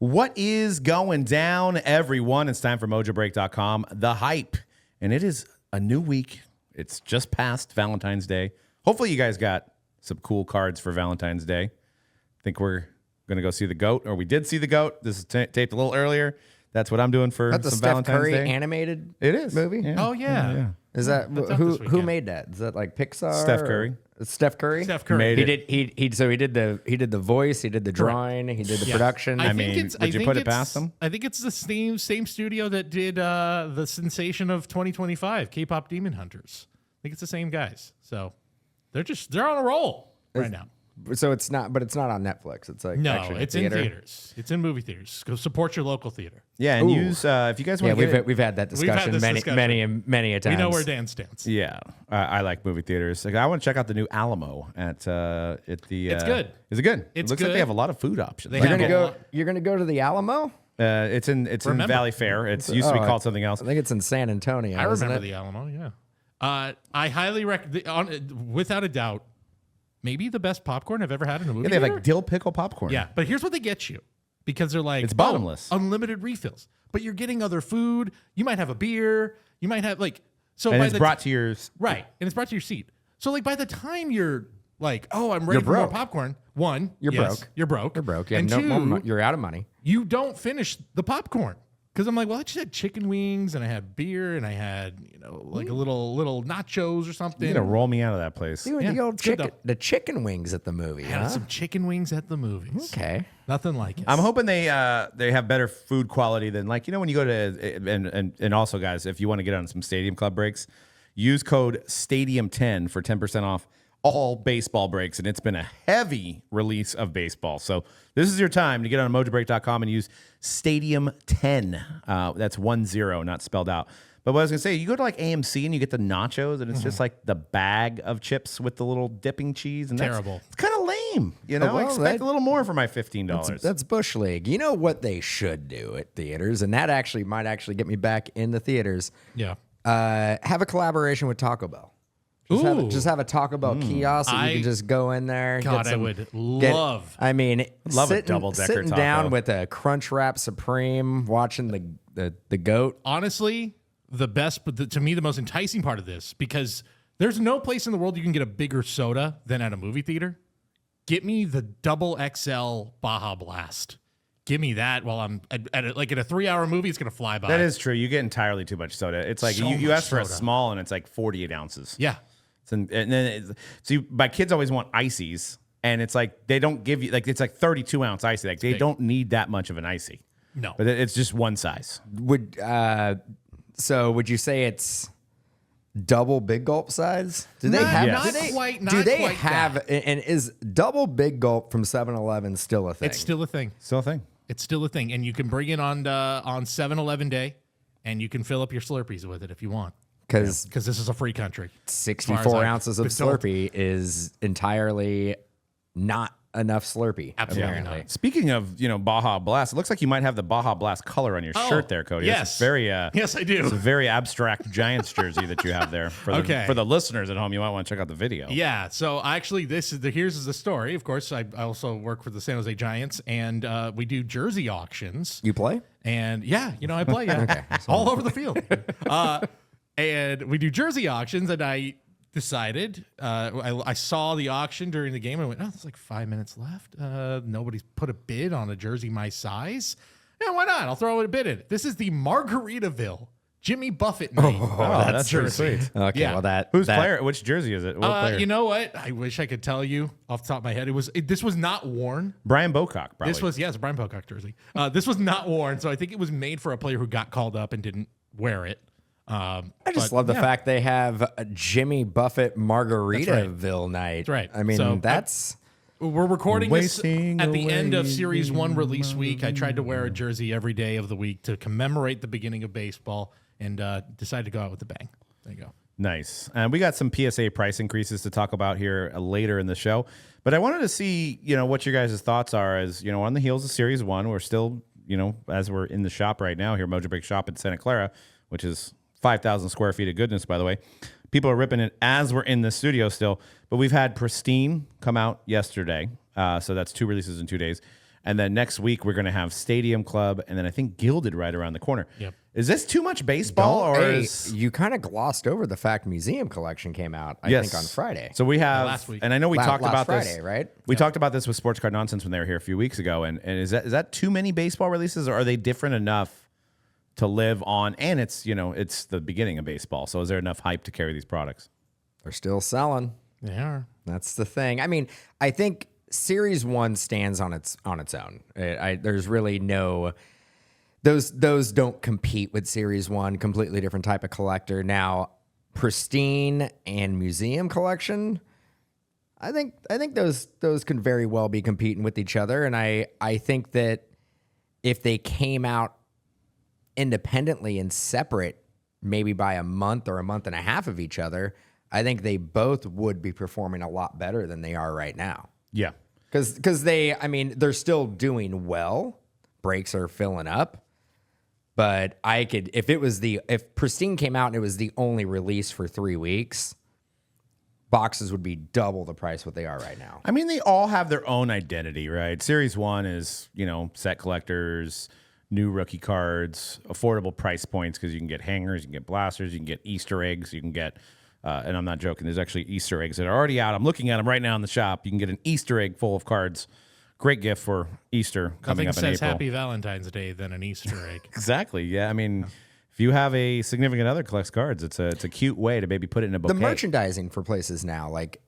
What is going down, everyone? It's time for Mojobreak.com, The Hype. And it is a new week. It's just past Valentine's Day. Hopefully you guys got some cool cards for Valentine's Day. I think we're going to go see the GOAT, or we did see the GOAT. This is taped a little earlier. That's what I'm doing for That's some a Steph Valentine's Curry Day. animated It is. movie? Yeah. Oh, yeah. Is that who made that? Is that like Pixar? Steph Curry. It's Steph Curry? Steph Curry. Made He it. did he did the voice, he did the drawing, he did the Yes. production. I mean, would you put it past them? I think it's the same studio that did the sensation of 2025, K-pop Demon Hunters. I think it's the same guys. So they're on a roll right now. So it's not on Netflix. It's like No, actually it's theater. in theaters. It's in movie theaters. Go support your local theater. Yeah, and Ooh. use, if you guys want Yeah, to we've had that We've had discussion this discussion. many a time. We know where Dan stands. Yeah, I like movie theaters. Like, I want to check out the new Alamo at the. It's good. Is it good? It's it looks like good. they have a lot of food options. They You're have gonna a go. lot. You're gonna go to the Alamo. It's in Valley Fair. It used to be called something else. I think it's in San Antonio. I isn't remember it? the Alamo, yeah. I highly recommend, without a doubt, maybe the best popcorn I've ever had in a movie Yeah, they have theater. like dill pickle popcorn. Yeah, but here's what they get you, because they're like, It's bottomless. unlimited refills. But you're getting other food. You might have a beer. You might have so. and by it's the brought to your. right, and it's brought to your seat. So by the time you're like, oh, I'm ready for more broke. popcorn. One, You're yes, broke. You're broke. You're broke. You And have two, you're out of money. you don't finish the popcorn. Because I'm like, well, I just had chicken wings and I had beer and I had, like a little nachos or something. You're gonna roll me out of that place. Doing Yeah, the old it's good chicken, the chicken wings at the movie. I had Huh? some chicken wings at the movies. Okay. Nothing like it. I'm hoping they have better food quality than when you go to and also guys, if you want to get on some Stadium Club breaks, use code Stadium10 for 10% off all baseball breaks, and it's been a heavy release of baseball. So this is your time to get on Mojobreak.com and use Stadium10. That's 10, not spelled out. But what I was gonna say, you go to like AMC and you get the nachos, and it's just like the bag of chips with the little dipping cheese, and Terrible. It's kind of lame, I well, expect a little more for my $15. That's Bush League. You know what they should do at theaters, and that might get me back in the theaters. yeah. Have a collaboration with Taco Bell. Just have a Taco Bell kiosk so you can just go in there. God, get I would love. I mean, Love a double-decker sitting taco. down with a Crunch Wrap Supreme, watching the GOAT. Honestly, the best, but to me, the most enticing part of this, because there's no place in the world you can get a bigger soda than at a movie theater. Get me the double XL Baja Blast. Give me that while I'm at a 3-hour movie. It's gonna fly by. That is true. You get entirely too much soda. It's like So you much ask for a soda. small, and it's like 48 ounces. Yeah. And then my kids always want ices, and it's like they don't give you it's like 32-ounce icy. Like they big. don't need that much of an icy. No. But it's just one size. Would you say it's double Big Gulp size? Do they Not- have? not do they, quite- do not they quite have? that. And is double Big Gulp from 7-Eleven still a thing? It's still a thing. Still a thing. It's still a thing, and you can bring it on 7-Eleven day, and you can fill up your Slurpees with it if you want, because because this is a free country. 64 ounces of been told. Slurpee is entirely not enough Slurpee. Absolutely apparently. not. Speaking of Baja Blast, it looks like you might have the Baja Blast color on your shirt there, Cody. Yes. It's very Yes, I do. It's a very abstract Giants jersey that you have there. For the listeners at home, you might want to check out the video. Yeah. So actually, here's the story. Of course, I also work for the San Jose Giants, and we do jersey auctions. You play? And yeah, I play all over the field. And we do jersey auctions, and I decided I saw the auction during the game and went, oh, there's like 5 minutes left. Nobody's put a bid on a jersey my size. Yeah, why not? I'll throw a bid in. This is the Margaritaville Jimmy Buffett night. that's pretty sweet. Okay, Yeah. well Who's player? Which jersey is it? What player? You know what? I wish I could tell you off the top of my head. This was not worn. Brian Bocock, probably. This was it's a Brian Pocock jersey. This was not worn, so I think it was made for a player who got called up and didn't wear it. I just love the fact they have a Jimmy Buffett Margaritaville night. That's right. I mean, So, that's We're recording this Wasting at the end of away Series 1 release week. I tried to wear a jersey every day of the week to commemorate the beginning of baseball and decided to go out with a bang. There you go. Nice. And we got some PSA price increases to talk about here later in the show. But I wanted to see, what your guys' thoughts are as, on the heels of Series 1. We're still, as we're in the shop right now here, Mojobreak shop in Santa Clara, which is 5,000 square feet of goodness, by the way. People are ripping it as we're in the studio still. But we've had Pristine come out yesterday. So that's 2 releases in 2 days. And then next week we're going to have Stadium Club, and then I think Gilded right around the corner. Yep. Is this too much baseball, you kind of glossed over the fact Museum Collection came out, I think, on Friday. So we have last week. And I know we talked last about Friday, this, right? We talked about this with Sports Card Nonsense when they were here a few weeks ago. And is that too many baseball releases, or are they different enough to live on? And it's it's the beginning of baseball, so is there enough hype to carry these products? They're still selling. They are. That's the thing. I mean, I think Series 1 stands on its own. There's really no. Those don't compete with Series 1, completely different type of collector. Now, Pristine and Museum Collection, I think those can very well be competing with each other. And I think that if they came out independently and separate, maybe by a month or a month and a half of each other, I think they both would be performing a lot better than they are right now. Yeah. Because they're still doing well. Breaks are filling up. But if Pristine came out and it was the only release for 3 weeks, boxes would be double the price what they are right now. I mean, they all have their own identity, right? Series 1 is, set collectors, new rookie cards, affordable price points because you can get hangers, you can get blasters, you can get Easter eggs, you can get, and I'm not joking, there's actually Easter eggs that are already out. I'm looking at them right now in the shop. You can get an Easter egg full of cards. Great gift for Easter coming up in April. Nothing says Happy Valentine's Day than an Easter egg. Exactly. Yeah. I mean, if you have a significant other collects cards, it's a cute way to maybe put it in a bouquet. The merchandising for places now, like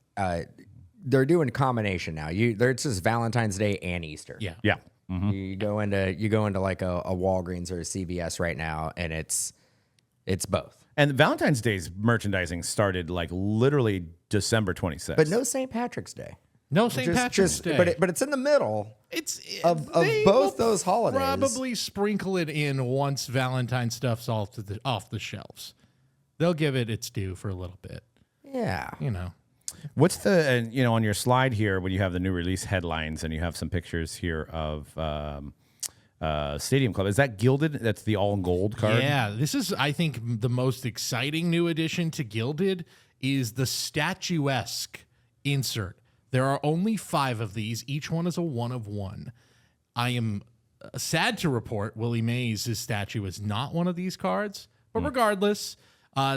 they're doing combination now. It's just Valentine's Day and Easter. Yeah. Yeah. Mm-hmm. You go into like a Walgreens or a CVS right now, and it's both. And Valentine's Day's merchandising started like literally December 26th. But no St. Patrick's Day. No St. Patrick's Day. But it's in the middle of they both will those holidays. Probably sprinkle it in once Valentine's stuff's off the shelves. They'll give it its due for a little bit. Yeah. What's the, on your slide here when you have the new release headlines and you have some pictures here of Stadium Club, is that Gilded? That's the all gold card? Yeah. This is, I think, the most exciting new addition to Gilded is the statuesque insert. There are only 5 of these. Each one is a 1 of 1. I am sad to report Willie Mays' statue is not one of these cards. But regardless,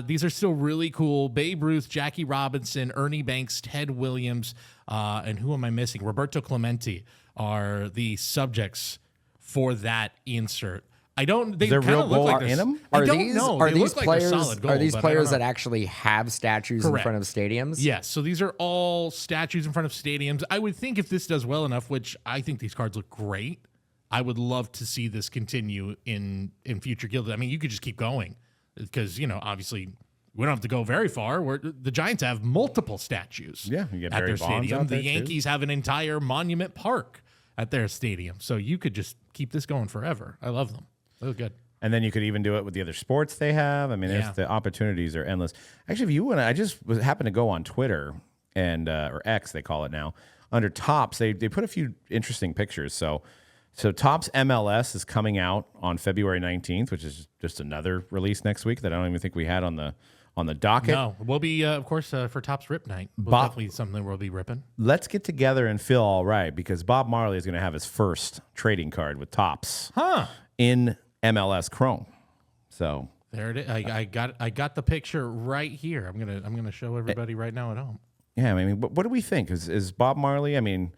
these are still really cool. Babe Ruth, Jackie Robinson, Ernie Banks, Ted Williams, and who am I missing? Roberto Clemente are the subjects for that insert. They there real gold like in them? Are these players that actually have statues in front of stadiums? Yes. So these are all statues in front of stadiums. I would think if this does well enough, which I think these cards look great, I would love to see this continue in future Gilded. I mean, you could just keep going because, obviously we don't have to go very far. The Giants have multiple statues you get at Barry their Bonds stadium. out there The Yankees have an entire monument park at their stadium. So you could just keep this going forever. I love them. They look good. And then you could even do it with the other sports they have. I mean, the opportunities are endless. Actually, if you want to, I just happened to go on Twitter and or X, they call it now. Under Tops, they put a few interesting pictures. So Tops MLS is coming out on February 19th, which is just another release next week that I don't even think we had on the docket. No, we'll be, of course, for Tops Rip Night. Definitely something we'll be ripping. Let's get together and feel all right because Bob Marley is going to have his first trading card with Tops in MLS Chrome. So there it is. I got the picture right here. I'm gonna show everybody right now at home. Yeah, I mean, what do we think? Is Bob Marley? I mean,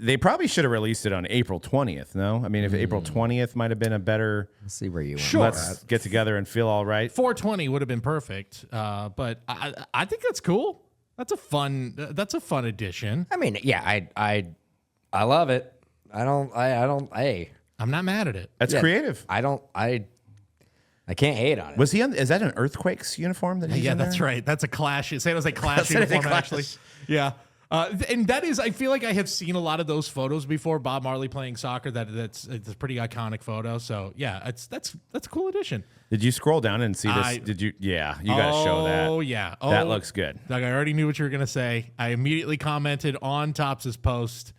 they probably should have released it on April 20th. No, I mean, if April 20th might have been a better. Let's see where you went. Sure. Let's get together and feel all right. 420 would have been perfect. But I think that's cool. That's a fun addition. I mean, yeah, I love it. I'm not mad at it. That's creative. I can't hate on it. Was he on? Is that an Earthquakes uniform that he's in that's there? right. That's a Clash. San Jose Clash uniform, actually. Yeah. And that is, I feel like I have seen a lot of those photos before. Bob Marley playing soccer. It's a pretty iconic photo. So yeah, that's a cool addition. Did you scroll down and see this? Did you? Yeah, you got to show that. Oh yeah, that looks good. Doug, I already knew what you were gonna say. I immediately commented on Tops's post.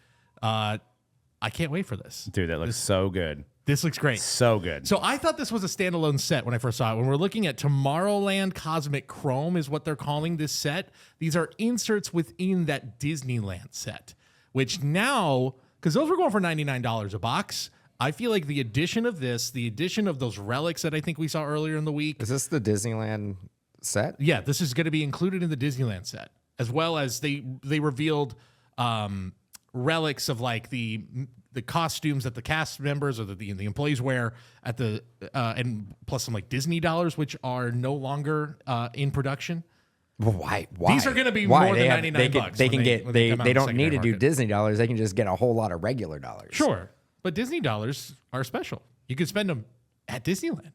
I can't wait for this, dude. That looks so good. This looks great. So good. So I thought this was a standalone set when I first saw it. When we're looking at Tomorrowland Cosmic Chrome is what they're calling this set. These are inserts within that Disneyland set, which now because those were going for $99 a box. I feel like the addition of this, the addition of those relics that I think we saw earlier in the week. Is this the Disneyland set? Yeah, this is going to be included in the Disneyland set, as well as they revealed relics of like the costumes that the cast members or the employees wear at the and plus some like Disney dollars, which are no longer in production. Why? These are going to be Why? more than 99 bucks. They can get. They come out in don't need to secondary do Disney dollars. They can just get a whole lot of regular dollars. Sure, but Disney dollars are special. You can spend them at Disneyland.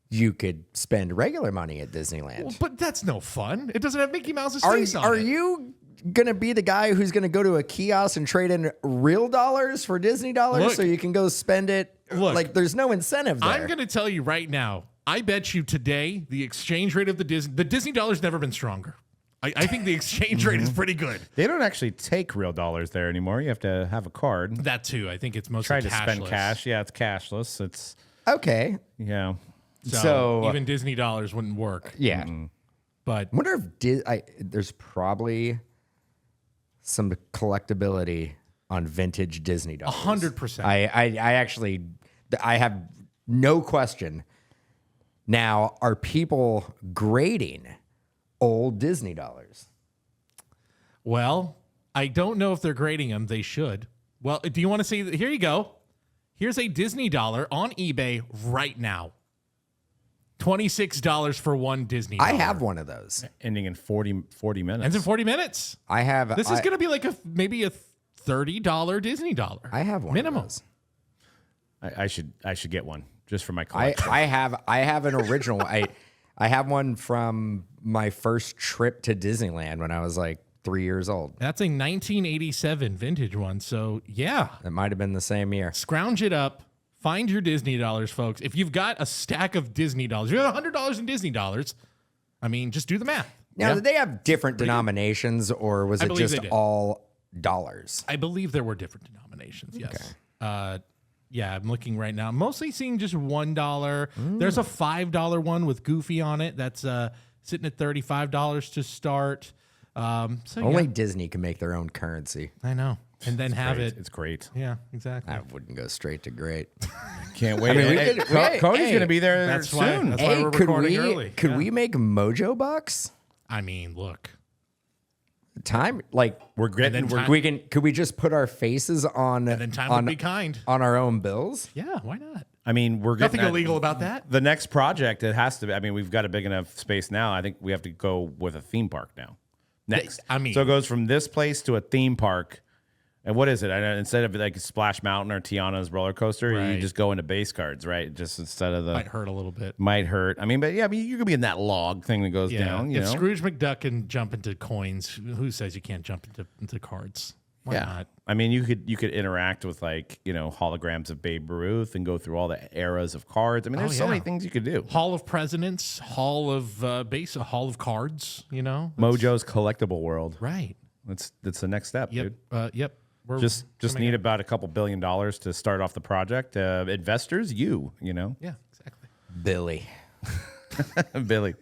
You could spend regular money at Disneyland. Well, but that's no fun. It doesn't have Mickey Mouse's Are face on are it. you gonna be the guy who's gonna go to a kiosk and trade in real dollars for Disney dollars Look. so you can go spend it? Look. Like there's no incentive there. I'm going to tell you right now. I bet you today the exchange rate of the Disney dollar's never been stronger. I think the exchange rate is pretty good. They don't actually take real dollars there anymore. You have to have a card. That too. I think it's mostly Try to cashless. spend cash. Yeah, it's cashless. It's Okay. yeah. So even Disney dollars wouldn't work. Yeah. But I wonder if there's probably some collectability on vintage Disney dollars. 100%. I have no question. Now, are people grading old Disney dollars? Well, I don't know if they're grading them. They should. Well, do you want to see? Here you go. Here's a Disney dollar on eBay right now. $26 for one Disney dollar. I have one of those. Ending in 40 minutes. Ends in 40 minutes. I have. This is going to be like maybe a $30 Disney dollar. I have one minimum. of those. I should get one just for my collection. I have an original. I have one from my first trip to Disneyland when I was like 3 years old. That's a 1987 vintage one. So yeah, It might have been the same year. scrounge it up. Find your Disney dollars, folks. If you've got a stack of Disney dollars, you have $100 in Disney dollars. I mean, just do the math. Now, did they have different denominations, or was I it believe just they did. all dollars? I believe there were different denominations. Yes. Yeah, I'm looking right now. Mostly seeing just $1. There's a $5 one with Goofy on it. That's sitting at $35 to start. So Only yeah, Disney can make their own currency. I know, and then have Great. it. It's great. Yeah, exactly. I wouldn't go straight to great. Can't wait. mean, we Hey, could- Co- hey, Cody's hey, going to be there that's why- soon. that's why we're recording early. Could Yeah. we make Mojo bucks? I mean, look. Time like We're getting. And then We're, time- could we just put our faces on And then time on, would be kind. on our own bills? Yeah, why not? I mean, we're getting Nothing illegal about that. The next project, it has to be. I mean, we've got a big enough space now. I think we have to go with a theme park now. Next, I mean- so it goes from this place to a theme park. And what is it? Instead of like Splash Mountain or Tiana's roller coaster, you Right. just go into base cards, right? Just instead of the Might hurt a little bit. might hurt. I mean, but yeah, I mean, you could be in that log thing that goes Yeah. down. You If know, Scrooge McDuck can jump into coins, who says you can't jump into cards? Why yeah. not? I mean, you could interact with like holograms of Babe Ruth and go through all the eras of cards. I mean, there's so yeah. many things you could do. Hall of Presidents, Hall of Base, a Hall of Cards. Mojo's collectible world. Right. That's the next step, Yep. dude. Yep. We're Just coming need up. about a couple $1 billion to start off the project. Investors, you know, Yeah. Exactly. Billy. Billy.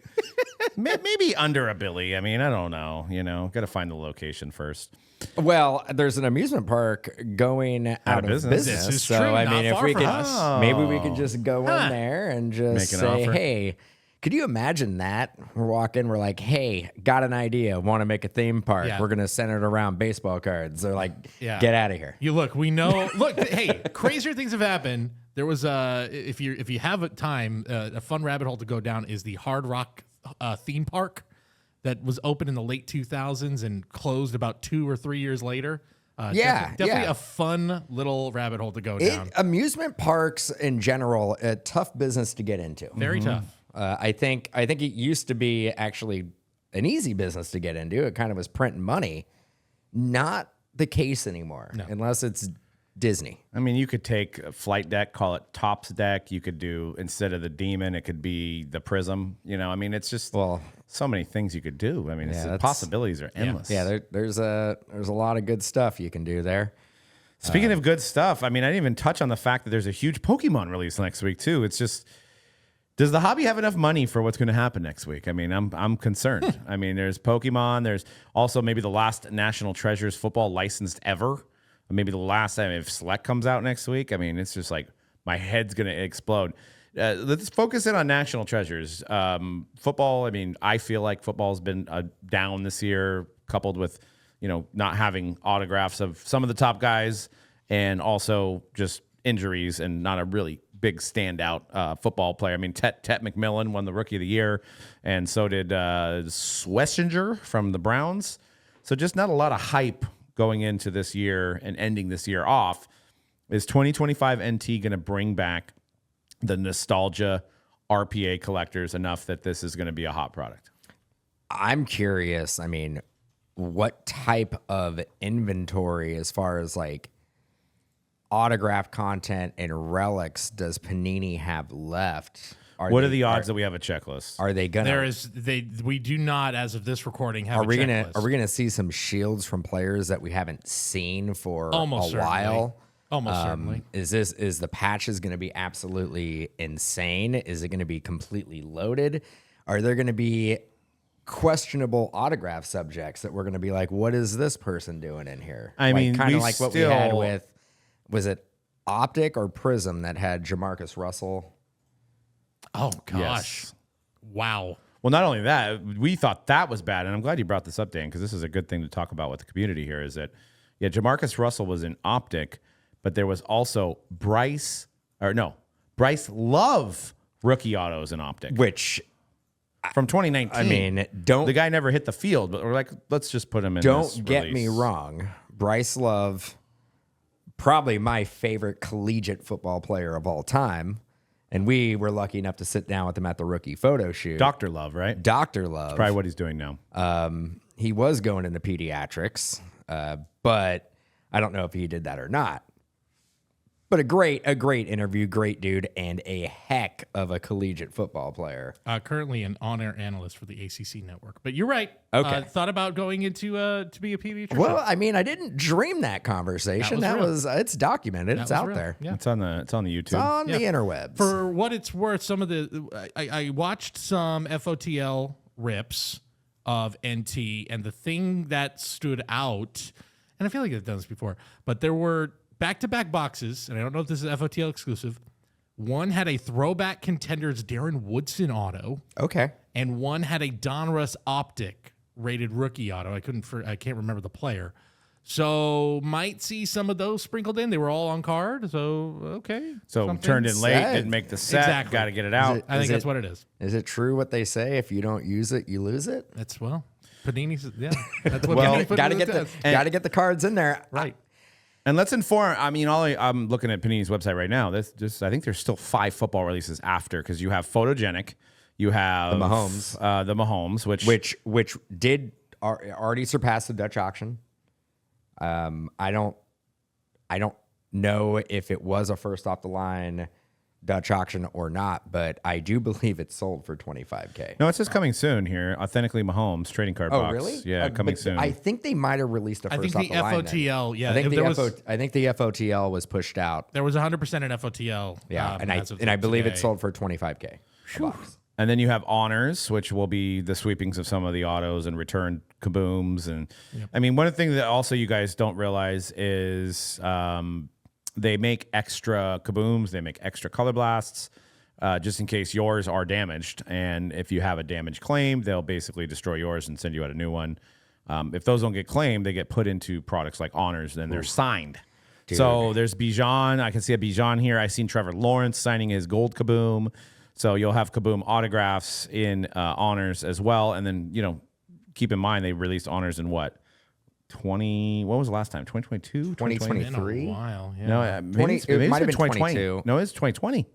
Maybe under a Billy. I mean, I don't know. Got to find the location first. Well, there's an amusement park going out of business. This is so true. I Not mean, if far we from could, us. maybe we could just go in there and just Make an say, offer. "Hey, could you imagine that?" We're walking, we're like, "Hey, got an idea. Want to make a theme park? Yeah. We're gonna center it around baseball cards." They're like, Yeah. "Get out of here." You look. We know. Look. Hey, crazier things have happened. There was if you have a time, a fun rabbit hole to go down is the Hard Rock theme park that was open in the late 2000s and closed about 2 or 3 years later. Definitely yeah. a fun little rabbit hole to go down. Amusement parks in general, a tough business to get into. Very tough. I think it used to be actually an easy business to get into. It kind of was printing money. Not the case anymore, unless it's Disney. I mean, you could take a flight deck, call it Tops deck. You could do, instead of the Demon, it could be the Prism. I mean, it's just so many things you could do. I mean, the possibilities are endless. Yeah, there's a lot of good stuff you can do there. Speaking of good stuff, I mean, I didn't even touch on the fact that there's a huge Pokemon release next week too. It's just, does the hobby have enough money for what's going to happen next week? I mean, I'm concerned. I mean, there's Pokemon. There's also maybe the last National Treasures football licensed ever. maybe the last time if Select comes out next week. I mean, it's just like my head's going to explode. Let's focus in on national treasures. Football, I mean, I feel like football's been down this year, coupled with, not having autographs of some of the top guys and also just injuries and not a really big standout football player. I mean, Tet McMillan won the Rookie of the Year, and so did Schlesinger from the Browns. So just not a lot of hype going into this year and ending this year off. Is 2025 NT going to bring back the nostalgia RPA collectors enough that this is going to be a hot product? I'm curious. I mean, what type of inventory as far as like autograph content and relics does Panini have left? What are the odds that we have a checklist? Are they gonna? We do not, as of this recording, have. Are we gonna see some shields from players that we haven't seen for Almost a while? Almost certainly. Is the patches going to be absolutely insane? Is it going to be completely loaded? Are there going to be questionable autograph subjects that we're going to be like, what is this person doing in here? I mean, kind of like what we had with, was it Optic or Prism that had Jamarcus Russell? Oh gosh, Yes. wow. Well, not only that, we thought that was bad, and I'm glad you brought this up, Dan, because this is a good thing to talk about with the community here. Is that Jamarcus Russell was in Optic, but there was also Bryce Love rookie autos in Optic, Which, from 2019. I mean, the guy never hit the field, but we're like, let's just put him in. Don't get me wrong. Bryce Love, probably my favorite collegiate football player of all time. And we were lucky enough to sit down with him at the rookie photo shoot. Dr. Love, right? Dr. Love. Probably what he's doing now. He was going into pediatrics, but I don't know if he did that or not. But a great interview, great dude, and a heck of a collegiate football player. Currently an on-air analyst for the ACC network. But you're right. Okay. Thought about going into to be a pediatrician. Well, I mean, I didn't dream that conversation. That was real. It's documented. It's out real. there. Yeah. It's on the YouTube. It's on the interwebs. For what it's worth, some of the I watched some FOTL rips of NT, and the thing that stood out, and I feel like I've done this before, but there were back-to-back boxes, and I don't know if this is FOTL exclusive. One had a throwback Contenders Darren Woodson auto, Okay. and one had a Donruss Optic rated rookie auto. I can't remember the player. So might see some of those sprinkled in. They were all on card, so okay. So Something turned in late, set. didn't make the set. Exactly. Got to get it out. I think that's what it is. Is it true what they say? If you don't use it, you lose it. That's Panini's. Yeah, that's what Well, Panini put Got to in get the the test. got to get the cards in there. Right. And let's inform. I mean, I'm looking at Panini's website right now. I think there's still 5 football releases after, because you have Photogenic, you have The Mahomes. which did already surpass the Dutch auction. I don't know if it was a first off the line Dutch auction or not, but I do believe it sold for $25K. No, it's just coming soon here. Authentically Mahomes trading card box. Oh, really? Yeah, coming but soon. I think they might have released a I first think the off the line. then. FOTL. Yeah, I think if I think the FOTL was pushed out. there was 100% in FOTL. Yeah, as of and I believe today. it sold for $25K. a box. And then you have honors, which will be the sweepings of some of the autos and return kabooms. And I mean, one of the things that also you guys don't realize is they make extra kabooms, they make extra color blasts, just in case yours are damaged. And if you have a damaged claim, they'll basically destroy yours and send you out a new one. If those don't get claimed, they get put into products like honors, then they're signed. Dude. So there's Bijan. I can see a Bijan here. I've seen Trevor Lawrence signing his gold kaboom. So you'll have kaboom autographs in honors as well. And then, keep in mind they released honors in what? What was the last time? 2022? 2020. Been a 23? while. Yeah. No, maybe it might have been 2020. 22. No, it's 2020.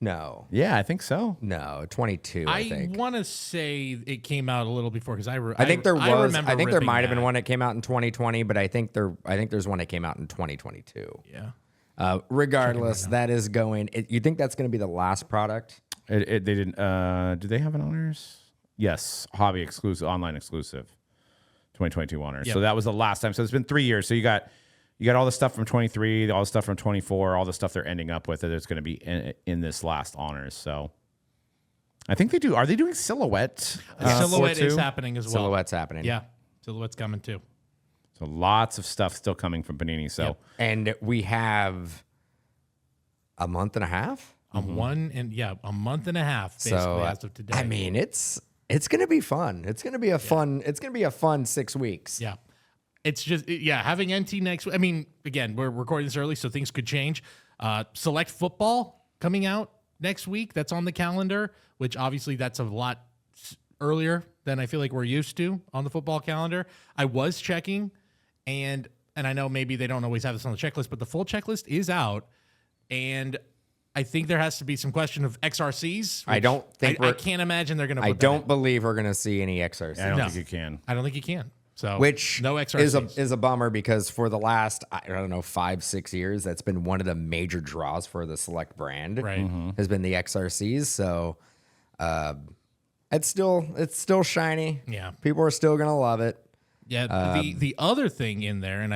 No, Yeah, I think so. 22. I I think. want to say it came out a little before, because I think there was. remember I think there ripping might have been that. one that came out in 2020, but I think there's one that came out in 2022. Yeah. Regardless, that is going. You think that's going to be the last product? They didn't. Do they have an honors? Yes, hobby exclusive, online exclusive, 2022 honors. Yep. So that was the last time. So it's been 3 years. So you got all the stuff from 23, all the stuff from 24, all the stuff they're ending up with that it's going to be in this last honors. So I think they do. Are they doing silhouette? Silhouette for is two? happening as well. Silhouette's happening. Yeah. Silhouette's coming too. So lots of stuff still coming from Panini. So Yep. And we have a month and a half. A month and a half basically So as of today. I mean, it's going to be fun. It's going to be a fun. It's going to be a fun 6 weeks. yeah. It's just having NT next week. I mean, again, we're recording this early, so things could change. Select football coming out next week. That's on the calendar, which obviously that's a lot earlier than I feel like we're used to on the football calendar. I was checking, and I know maybe they don't always have this on the checklist, but the full checklist is out, and I think there has to be some question of XRCs. I don't think I can't imagine they're going to. I don't believe we're going to see any XRC. I don't think you can. I don't think you can. So Which no XRCs. is a bummer because for the last, I don't know, 5-6 years, that's been one of the major draws for the Select brand. Right. Has been the XRCs. So it's still shiny. Yeah. People are still gonna love it. Yeah, the other thing in there, and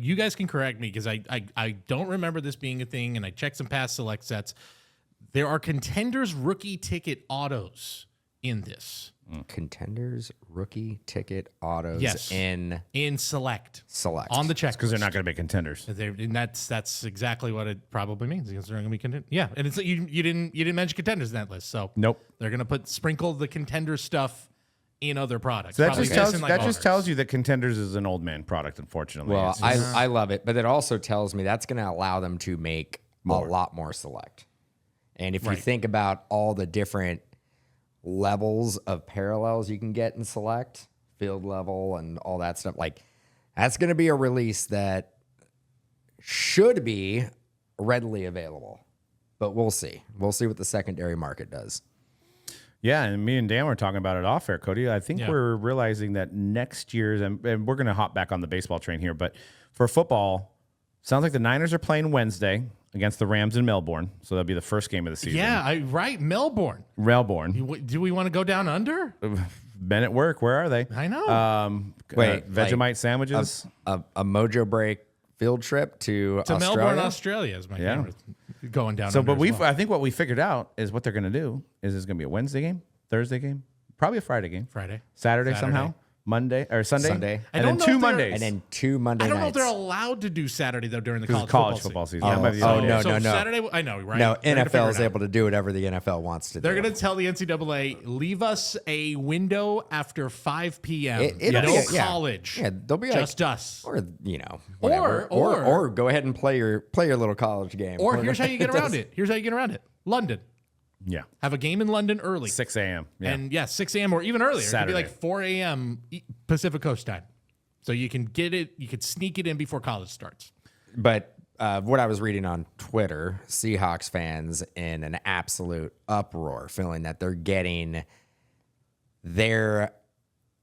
you guys can correct me because I don't remember this being a thing, and I checked some past select sets. There are Contenders rookie ticket autos in this. Contenders rookie ticket autos Yes. in Select Select on the check Because they're not going to be contenders. And that's exactly what it probably means because they're going to be contenders. Yeah, and it's you didn't mention contenders in that list, so Nope. they're going to sprinkle the contender stuff in other products. So that Probably just missing, like, owners. tells you that contenders is an old man product. Unfortunately, Well, It's just- I love it, but it also tells me that's going to allow them to make a lot more Select. And if you Right. think about all the different levels of parallels you can get in Select, field level and all that stuff, like that's going to be a release that should be readily available. But we'll see. We'll see what the secondary market does. Yeah, and me and Dan were talking about it off air, Cody. I think Yeah. we're realizing that next year's, and we're going to hop back on the baseball train here, but for football, sounds like the Niners are playing Wednesday against the Rams in Melbourne. So that'll be the first game of the season. Yeah, right. Melbourne. Do we want to go down under? Men at work, where are they? I know. Wait, Vegemite sandwiches. A Mojobreak field trip to To Australia? Melbourne, Australia is my favorite. Going down. So, under but as well. I think what we figured out is what they're going to do is it's going to be a Wednesday game, Thursday game, probably a Friday game, Friday. Saturday Saturday. somehow, Monday or Sunday, Sunday. I and don't then know two if they're- Mondays. And then 2 Monday I don't nights. know if they're allowed to do Saturday though during the Because college, it's college football season. Oh, That might be the oh, only- no, So no, no. Saturday, I know, right? No, They're gonna figure NFL it is out. able to do whatever the NFL wants to They're do. going to tell the NCAA, leave us a window after 5 p.m. It'll no be a- yeah. college. Yeah, they'll be just like, us. or whatever. Or go ahead and play your little college game. Or here's how you get around it. Here's how you get around it. London. Yeah, Have a game in London early. 6 a.m. Yeah. And 6 a.m. or even earlier. Saturday. It could be like 4 a.m. Pacific Coast time. So you can get it, you could sneak it in before college starts. But what I was reading on Twitter, Seahawks fans in an absolute uproar, feeling that they're getting their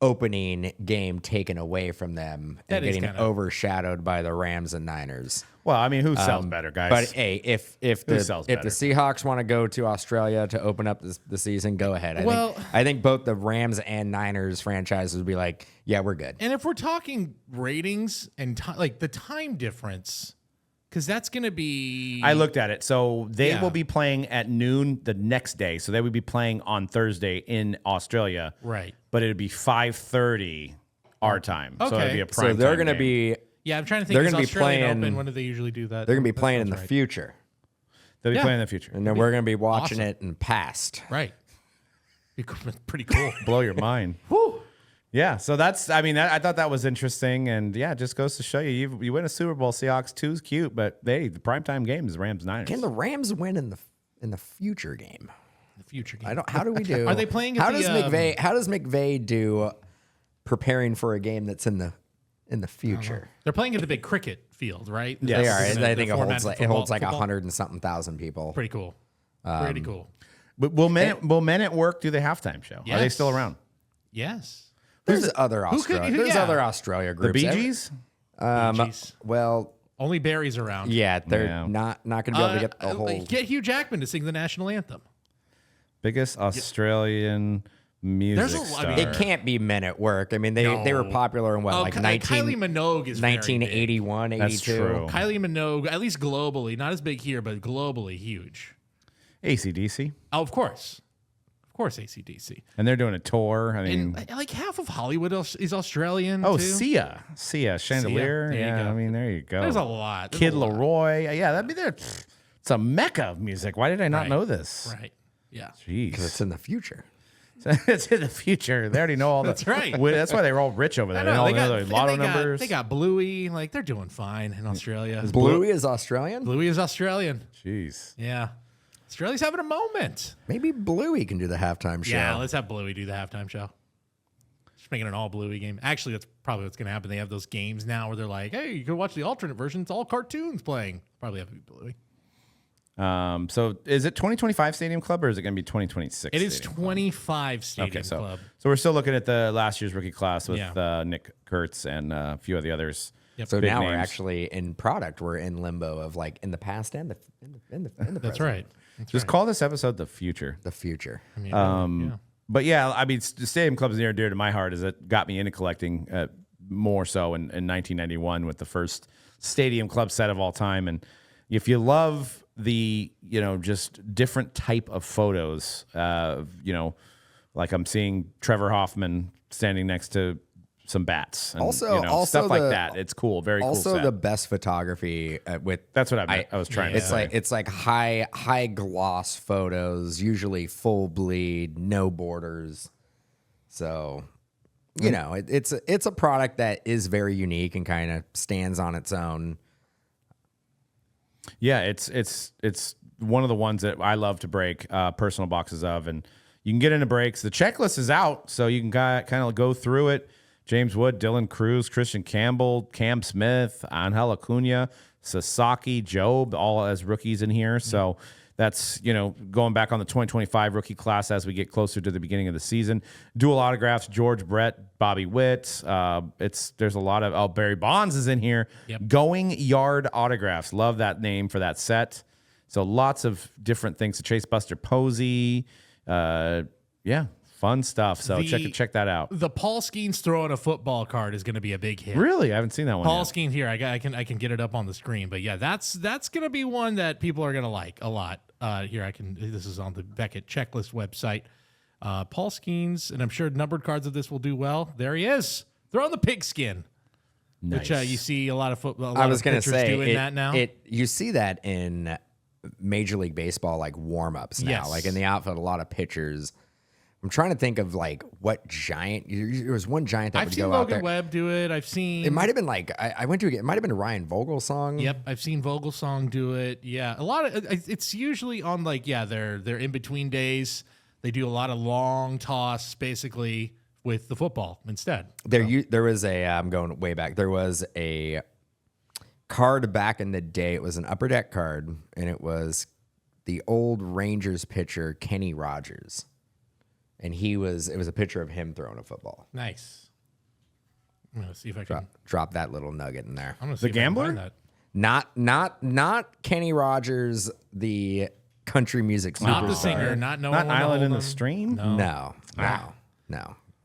opening game taken away from them That and is getting kinda- overshadowed by the Rams and Niners. Well, I mean, who sells better, guys? But hey, if the sells if better? the Seahawks want to go to Australia to open up the season, go ahead. Well- I think both the Rams and Niners franchises would be like, yeah, we're good. And if we're talking ratings and like the time difference, because that's going to be. I looked at it. So they Yeah. will be playing at noon the next day. So they would be playing on Thursday in Australia. Right. But it would be 5:30 our time. So Okay. it'd be a prime So they're going to be Yeah, I'm trying to think. They're Is gonna be Australian playing- Open, when do they usually do that? they're gonna be That playing in sounds the right. future, They'll be Yeah. playing in the future. and then we're gonna be watching Awesome. it in past. Right. Be pretty cool. Blow your mind. Whew. Yeah. So that's, I mean, I thought that was interesting. And yeah, it just goes to show you, you win a Super Bowl. Seahawks 2's cute, but hey, the primetime game is Rams Niners. Can the Rams win in the future game? The future game. I don't. How do we do? Are they playing at How the, does McVay? How does McVay do preparing for a game that's in the future? They're playing at the big cricket field, right? Yes. They are. That's I the think it format holds of like football- 100 and something thousand people. Pretty cool. Pretty cool. But will Men at Work do the halftime show? Are they Yes. still around? Yes. There's other Australia. There's yeah. other Australia The groups. Bee Gees? Jeez. Well, Only Barry's around. yeah, they're Yeah. not going to be able to get the whole. Get Hugh Jackman to sing the national anthem. Biggest Australian music There's a lot- star. I mean, It can't be Men at Work. I mean, they were popular in what, like Kylie Minogue is 1981, 82. That's true. Kylie Minogue, at least globally, not as big here, but globally huge. AC/DC. Oh, of course. course, AC/DC. And they're doing a tour. I mean, And like half of Hollywood is Australian. oh, too. Sia Chandelier. There you Yeah, go. I mean, there you go. There's a lot. There's Kid a lot. Leroy. Yeah, that'd be there. It's a mecca of music. Why did I not Right. know this? Right. Yeah. Jeez. It's in the future. It's in the future. They already know all the. That's right. That's why they were all rich over there. They all know the lotto numbers. They got Bluey. Like they're doing fine in Australia. Bluey is Australian. Bluey is Australian. Jeez. Yeah. Australia's having a moment. Maybe Bluey can do the halftime show. Yeah, let's have Bluey do the halftime show. Just making an all Bluey game. Actually, that's probably what's going to happen. They have those games now where they're like, hey, you can watch the alternate version. It's all cartoons playing. Probably have to be Bluey. So is it 2025 Stadium Club or is it going to be 2026? It is Stadium 25 Stadium Okay, so Club. so we're still looking at the last year's rookie class with Yeah. Nick Kurtz and a few of the others. Yep. So Big now we're names. actually in product. We're in limbo of like in the past and the That's present. right. That's Just right. call this episode the future. The future. I mean, yeah. But yeah, I mean, the Stadium Club is near and dear to my heart as it got me into collecting more so in 1991 with the first Stadium Club set of all time. And if you love the, just different type of photos, like I'm seeing Trevor Hoffman standing next to some bats and Also stuff like that. It's cool. Very cool. Also, set. the best photography with That's what I was trying to It's say. like high gloss photos, usually full bleed, no borders. So, it's a product that is very unique and kind of stands on its own. Yeah, it's one of the ones that I love to break personal boxes of, and you can get into breaks. The checklist is out, so you can kind of go through it. James Wood, Dylan Cruz, Christian Campbell, Cam Smith, Angel Acuna, Sasaki, Job, all as rookies in here. So that's, going back on the 2025 rookie class as we get closer to the beginning of the season. Dual autographs, George Brett, Bobby Witt. There's a lot of, Barry Bonds is in here. Yep. Going Yard autographs. Love that name for that set. So lots of different things. Chase Buster Posey. Fun stuff. So check that out. The Paul Skenes throwing a football card is going to be a big hit. Really? I haven't seen that one Paul yet. Skenes here. I can get it up on the screen, but yeah, that's going to be one that people are going to like a lot. Here this is on the Beckett checklist website. Paul Skenes, and I'm sure numbered cards of this will do well. There he is, throwing the pigskin, Nice. which you see a lot of football. I was going to say doing that now. You see that in Major League Baseball, like warm-ups now. Yes. Like in the outfield, a lot of pitchers. I'm trying to think of like what giant. There was one giant that I've would seen go out Logan there. Webb do it. I've seen. It might have been like I went to. It might have been a Ryan Vogel song. Yep, I've seen Vogelsong do it. Yeah, a lot of it's usually on their in between days. They do a lot of long toss basically with the football instead. There was a. I'm going way back. There was a card back in the day. It was an upper deck card, and it was the old Rangers pitcher Kenny Rogers, and it was a picture of him throwing a football. Nice. I'm gonna see if I can. Drop that little nugget in there. I'm gonna see The if I can Gambler? find that. Not Kenny Rogers, the country music superstar. Not the singer. Not no Not one to Island in hold the him. Stream? No.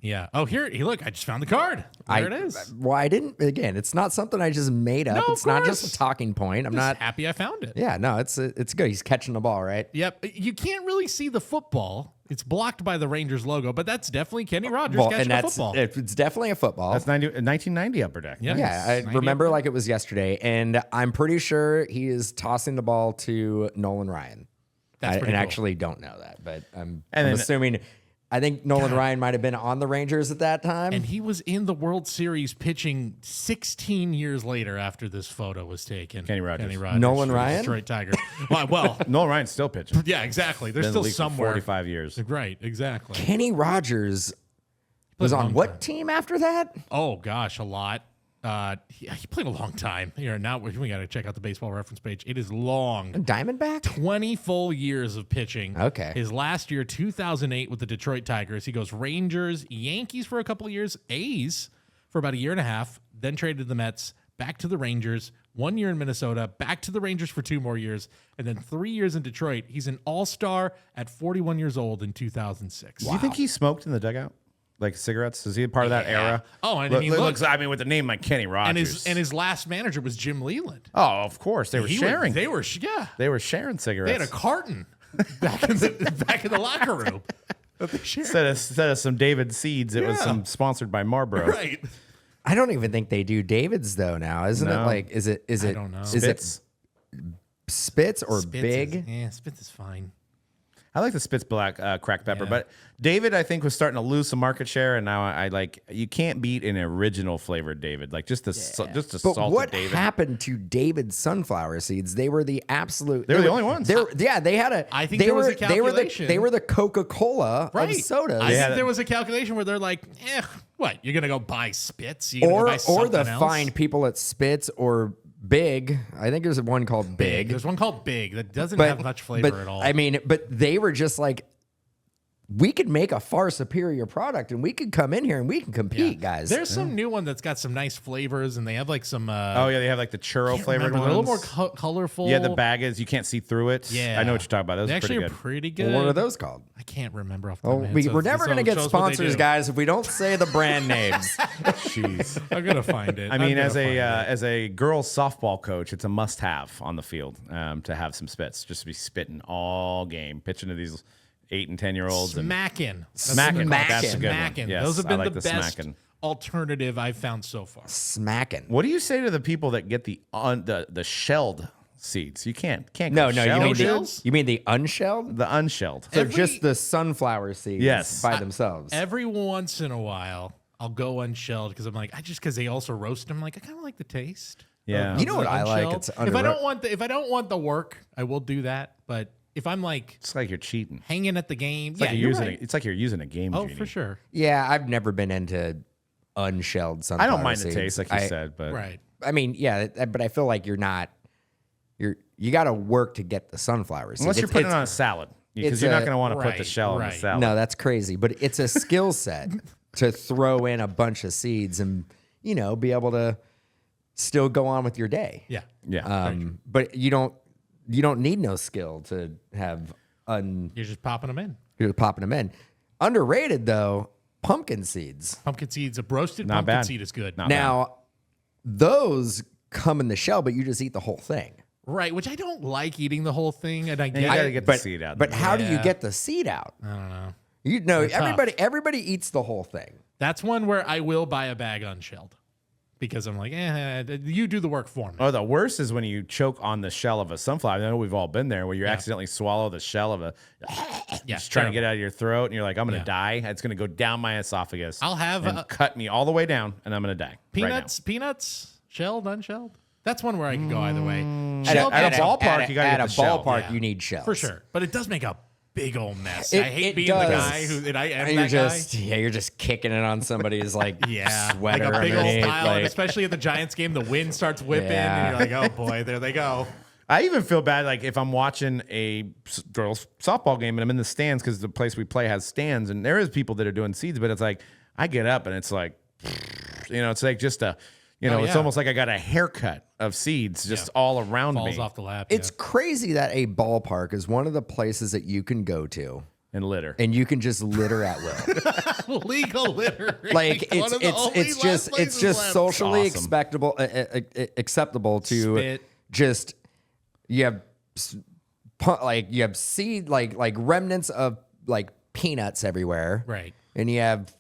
Yeah. Oh, here. Look, I just found the card. There it is. Well, I didn't. Again, it's not something I just made up. No, of It's not just course. a talking point. I'm Just not. happy I found it. Yeah, no, it's good. He's catching the ball, right? Yep. You can't really see the football. It's blocked by the Rangers logo, but that's definitely Kenny Rogers Well, catching and a that's football. it's definitely a football. That's 1990 Upper Deck. Yeah. Yeah, I 90 remember up. like it was yesterday, and I'm pretty sure he is tossing the ball to Nolan Ryan. That's pretty and cool. actually don't know that, but I'm then- assuming. I think Nolan Ryan might have been on the Rangers at that time. And he was in the World Series pitching 16 years later after this photo was taken. Kenny Rogers. Nolan for the Ryan? Detroit Tigers. well, Noel Ryan's still pitching. yeah, exactly. They're Been in the still league for somewhere. 45 years. Right, exactly. Kenny Rogers was a on long what time. team after that? Oh gosh, a lot. He played a long time. Here now we got to check out the baseball reference page. It is long. Diamondback? 20 full years of pitching. Okay. His last year, 2008, with the Detroit Tigers. He goes Rangers, Yankees for a couple of years, A's for about a year and a half, then traded to the Mets, back to the Rangers, 1 year in Minnesota, back to the Rangers for 2 more years, and then 3 years in Detroit. He's an all-star at 41 years old in 2006. Do you think he smoked in the dugout? Like cigarettes? Is he a part of that era? Oh, and I mean, look- looks, I mean, with a name like Kenny Rogers. And his last manager was Jim Leland. oh, of course. They were sharing. They were, yeah. They were sharing cigarettes. They had a carton back in the locker room. Instead of some David seeds, it was some sponsored by Marlboro. Right. I don't even think they do David's though now, isn't it? No. Like, is it? I don't know. Is Spitz. it Spitz or Spitz Big? Spitz is fine. I like the Spitz black cracked pepper, but David I think was starting to lose some market share, and now I like you can't beat an original flavored David, like just the But salted what David. happened to David's sunflower seeds? They were the absolute. They were the only ones. They had a. I think they there were, was a calculation. They were the Coca-Cola of sodas. I think there was a calculation where they're like, what? You're gonna go buy Spitz? You're gonna go buy something the else? fine people at Spitz or Big. I think there's one called Big. There's one called Big that doesn't have much flavor at all. I mean, but they were just like, we could make a far superior product, and we could come in here and we can compete, guys. There's some new one that's got some nice flavors, and they have like some. Oh yeah, they have like the churro flavored They're ones. a little more colorful. Yeah, the bag is you can't see through it. Yeah, I know what you're talking about. Those they are actually pretty are good. pretty good. What are those called? I can't remember off the Oh, top of my head. we're never going to get shows what they sponsors, do. guys, if we don't say the brand names. Jeez. I'm gonna find it. I mean, I'm as gonna a find it. as a girls softball coach, it's a must-have on the field to have some spits, just to be spitting all game, pitching to these 8 and 10-year-olds. Smacking. Smacking. That's a good one. Smacking. Yes, Those have I been like the the best smacking. alternative I've found so far. Smacking. What do you say to the people that get the shelled seeds? You can't No, go you shelled. mean, shells? you mean the unshelled? The unshelled. So Every- just the sunflower seeds Yes. by themselves. Every once in a while, I'll go unshelled because I'm like, because they also roast them. Like, I kind of like the taste. Yeah. of You know what the I like? unshelled. It's if I under- don't want the work, I will do that. But if I'm like It's like you're cheating. hanging at the game, It's like you're using it's like you're using a game Oh, genie. for sure. Yeah, I've never been into unshelled sunflower I don't mind seeds. the taste, like you said, but Right. I mean, yeah, but I feel like you got to work to get the sunflower seeds. unless you're putting it on a salad, because it's you're not a- going to want to put the right, shell in right. the salad. No, that's crazy. But it's a skill set to throw in a bunch of seeds and, be able to still go on with your day. Yeah. Yeah. But you don't need no skill to have You're just popping them in. you're popping them in. Underrated though, pumpkin seeds. Pumpkin seeds, a roasted Not pumpkin bad. seed is good. Not bad. Now, those come in the shell, but you just eat the whole thing. Right, which I don't like eating the whole thing, and I And get you got to it. get the seed out. But how do you Yeah. get the seed out? I don't know. You know, tough. everybody eats the whole thing. That's one where I will buy a bag unshelled because I'm like, you do the work for me. Oh, the worst is when you choke on the shell of a sunflower. I know we've all been there, where you accidentally swallow the shell of a, Yeah, just trying to get terrible. it out of your throat, and you're like, I'm going to Yeah. die. It's going to go down my esophagus. I'll have and cut me all the way down, and I'm going to die. peanuts, shelled, unshelled. That's one where I can go either way. At Shelled, a that's ballpark, you got to at get a the shell. ballpark. Yeah. You need shells for sure, but it does make a big old mess. It- I hate it being does. the guy who, and I am And that you're just kicking it on somebody's like guy. sweater like a big old underneath, pile, and like- especially at the Giants game, the wind starts whipping, Yeah. and you're like, oh boy, there they go. I even feel bad, like if I'm watching a girls softball game and I'm in the stands, because the place we play has stands, and there is people that are doing seeds, but it's like I get up and it's like, it's like just a, it's yeah. almost like I got a haircut of seeds just all around Falls me off the lap. It's crazy that a ballpark is one of the places that you can go to and litter. and you can just litter at will. legal litter. Like it's just socially Awesome. acceptable to Spit. just you have seed like remnants of like peanuts everywhere, Right. And you have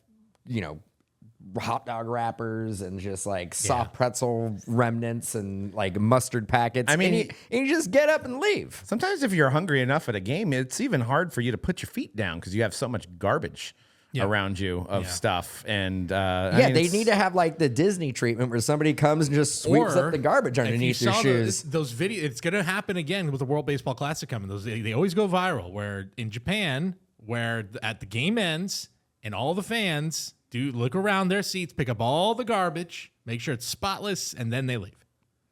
hot dog wrappers and just like soft pretzel remnants and like mustard packets. I mean, and you just get up and leave. Sometimes if you're hungry enough at a game, it's even hard for you to put your feet down because you have so much garbage around you of stuff. And They need to have like the Disney treatment where somebody comes and just sweeps up the garbage underneath your shoes. Those videos, it's going to happen again with the World Baseball Classic coming. They always go viral. Where in Japan, where at the game ends and all the fans do look around their seats, pick up all the garbage, make sure it's spotless, and then they leave.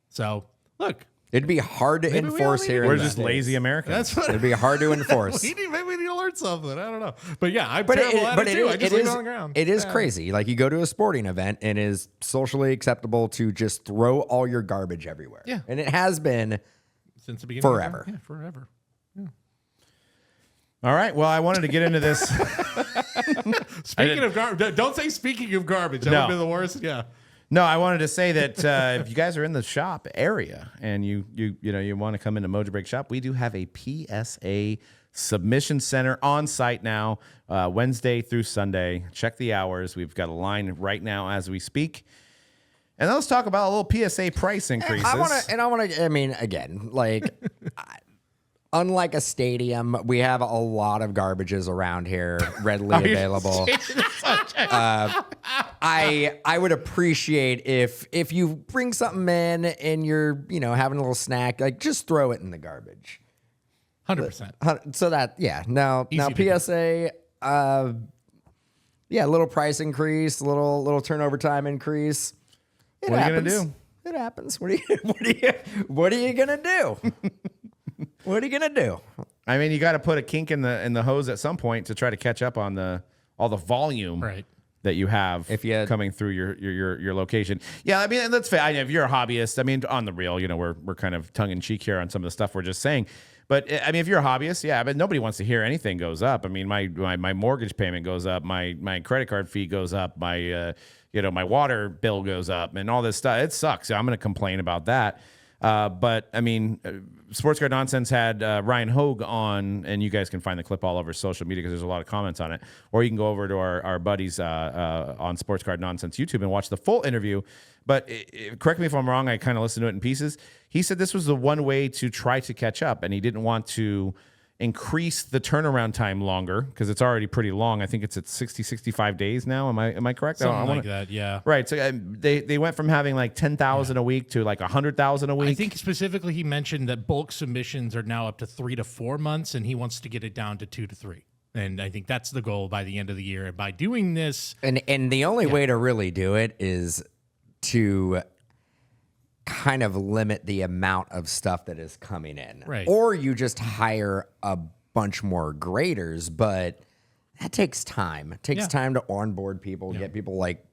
So look, It'd be hard to we all enforce need here. to We're in the just States. lazy Americans. that's what It'd be hard to enforce. maybe we need to learn something. I don't know, but yeah, I'm But terrible at it too. I just leave it is on the ground. it is crazy. Like you go to a sporting event and it is socially acceptable to just throw all your garbage everywhere. Yeah. And it has been Since the beginning, forever. Yeah, forever. All right. Well, I wanted to get into this. Speaking of garbage, don't say speaking of garbage. That No. would be the worst. Yeah. No, I wanted to say that if you guys are in the shop area and you want to come into Mojobreak shop, we do have a PSA submission center on site now, Wednesday through Sunday. Check the hours. We've got a line right now as we speak. And let's talk about a little PSA price increases. I mean, again, like, unlike a stadium, we have a lot of garbages around here readily available. I would appreciate if you bring something in and you're, having a little snack, like, just throw it in the garbage. 100%. So that, Now PSA, a little price increase, little turnover time increase. What are you gonna do? It happens. What are you gonna do? What are you gonna do? I mean, you got to put a kink in the hose at some point to try to catch up on all the volume that you have coming through your location. Yeah, I mean, let's say if you're a hobbyist, I mean, on the real, we're kind of tongue in cheek here on some of the stuff we're just saying. But I mean, if you're a hobbyist, but nobody wants to hear anything goes up. I mean, my mortgage payment goes up, my credit card fee goes up, my my water bill goes up, and all this stuff. It sucks. I'm going to complain about that. But I mean, Sports Card Nonsense had Ryan Hogue on, and you guys can find the clip all over social media because there's a lot of comments on it. Or you can go over to our buddies on Sports Card Nonsense YouTube and watch the full interview. But correct me if I'm wrong, I kind of listened to it in pieces. He said this was the one way to try to catch up, and he didn't want to increase the turnaround time longer because it's already pretty long. I think it's at 60, 65 days now. Am I correct? Something like that, yeah. Right. So they went from having like 10,000 a week to like 100,000 a week. I think specifically he mentioned that bulk submissions are now up to 3 to 4 months, and he wants to get it down to 2 to 3. And I think that's the goal by the end of the year. And by doing this, and the only way to really do it is to kind of limit the amount of stuff that is coming in. Right. Or you just hire a bunch more graders, but that takes time. It takes time to onboard people, get people like,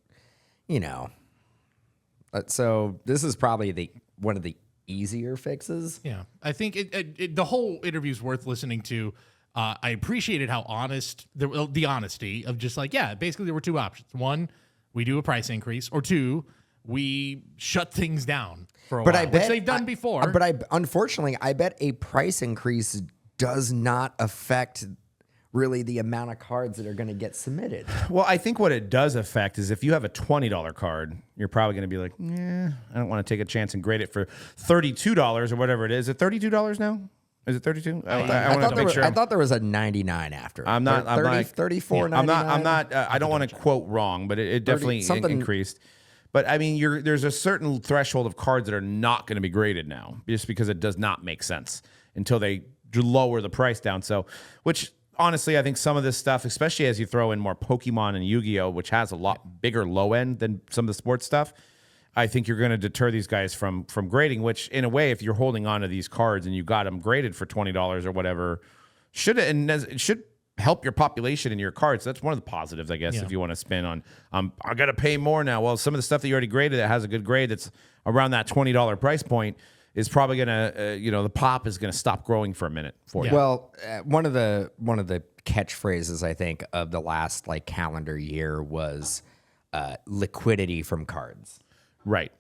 so this is probably one of the easier fixes. Yeah. I think the whole interview is worth listening to. I appreciated how honest, the honesty of just like, basically there were two options. One, we do a price increase, or two, we shut things down for a while, which they've done before. But unfortunately, I bet a price increase does not affect really the amount of cards that are going to get submitted. Well, I think what it does affect is if you have a $20 card, you're probably going to be like, I don't want to take a chance and grade it for $32 or whatever it is. Is it $32 now? Is it 32? I thought there was a 99 after. I'm not 34, 99. I'm not I don't want to quote wrong, but it definitely increased. But I mean, there's a certain threshold of cards that are not going to be graded now, just because it does not make sense until they lower the price down. So, which honestly, I think some of this stuff, especially as you throw in more Pokemon and Yu-Gi-Oh, which has a lot bigger low end than some of the sports stuff, I think you're going to deter these guys from grading. Which, in a way, if you're holding on to these cards and you got them graded for $20 or whatever, it should help your population in your cards. That's one of the positives, I guess, if you want to spin on, I got to pay more now. Well, some of the stuff that you already graded that has a good grade that's around that $20 price point is probably going to, the pop is going to stop growing for a minute for you. Well, one of the catchphrases, I think, of the last calendar year was liquidity from cards. Right.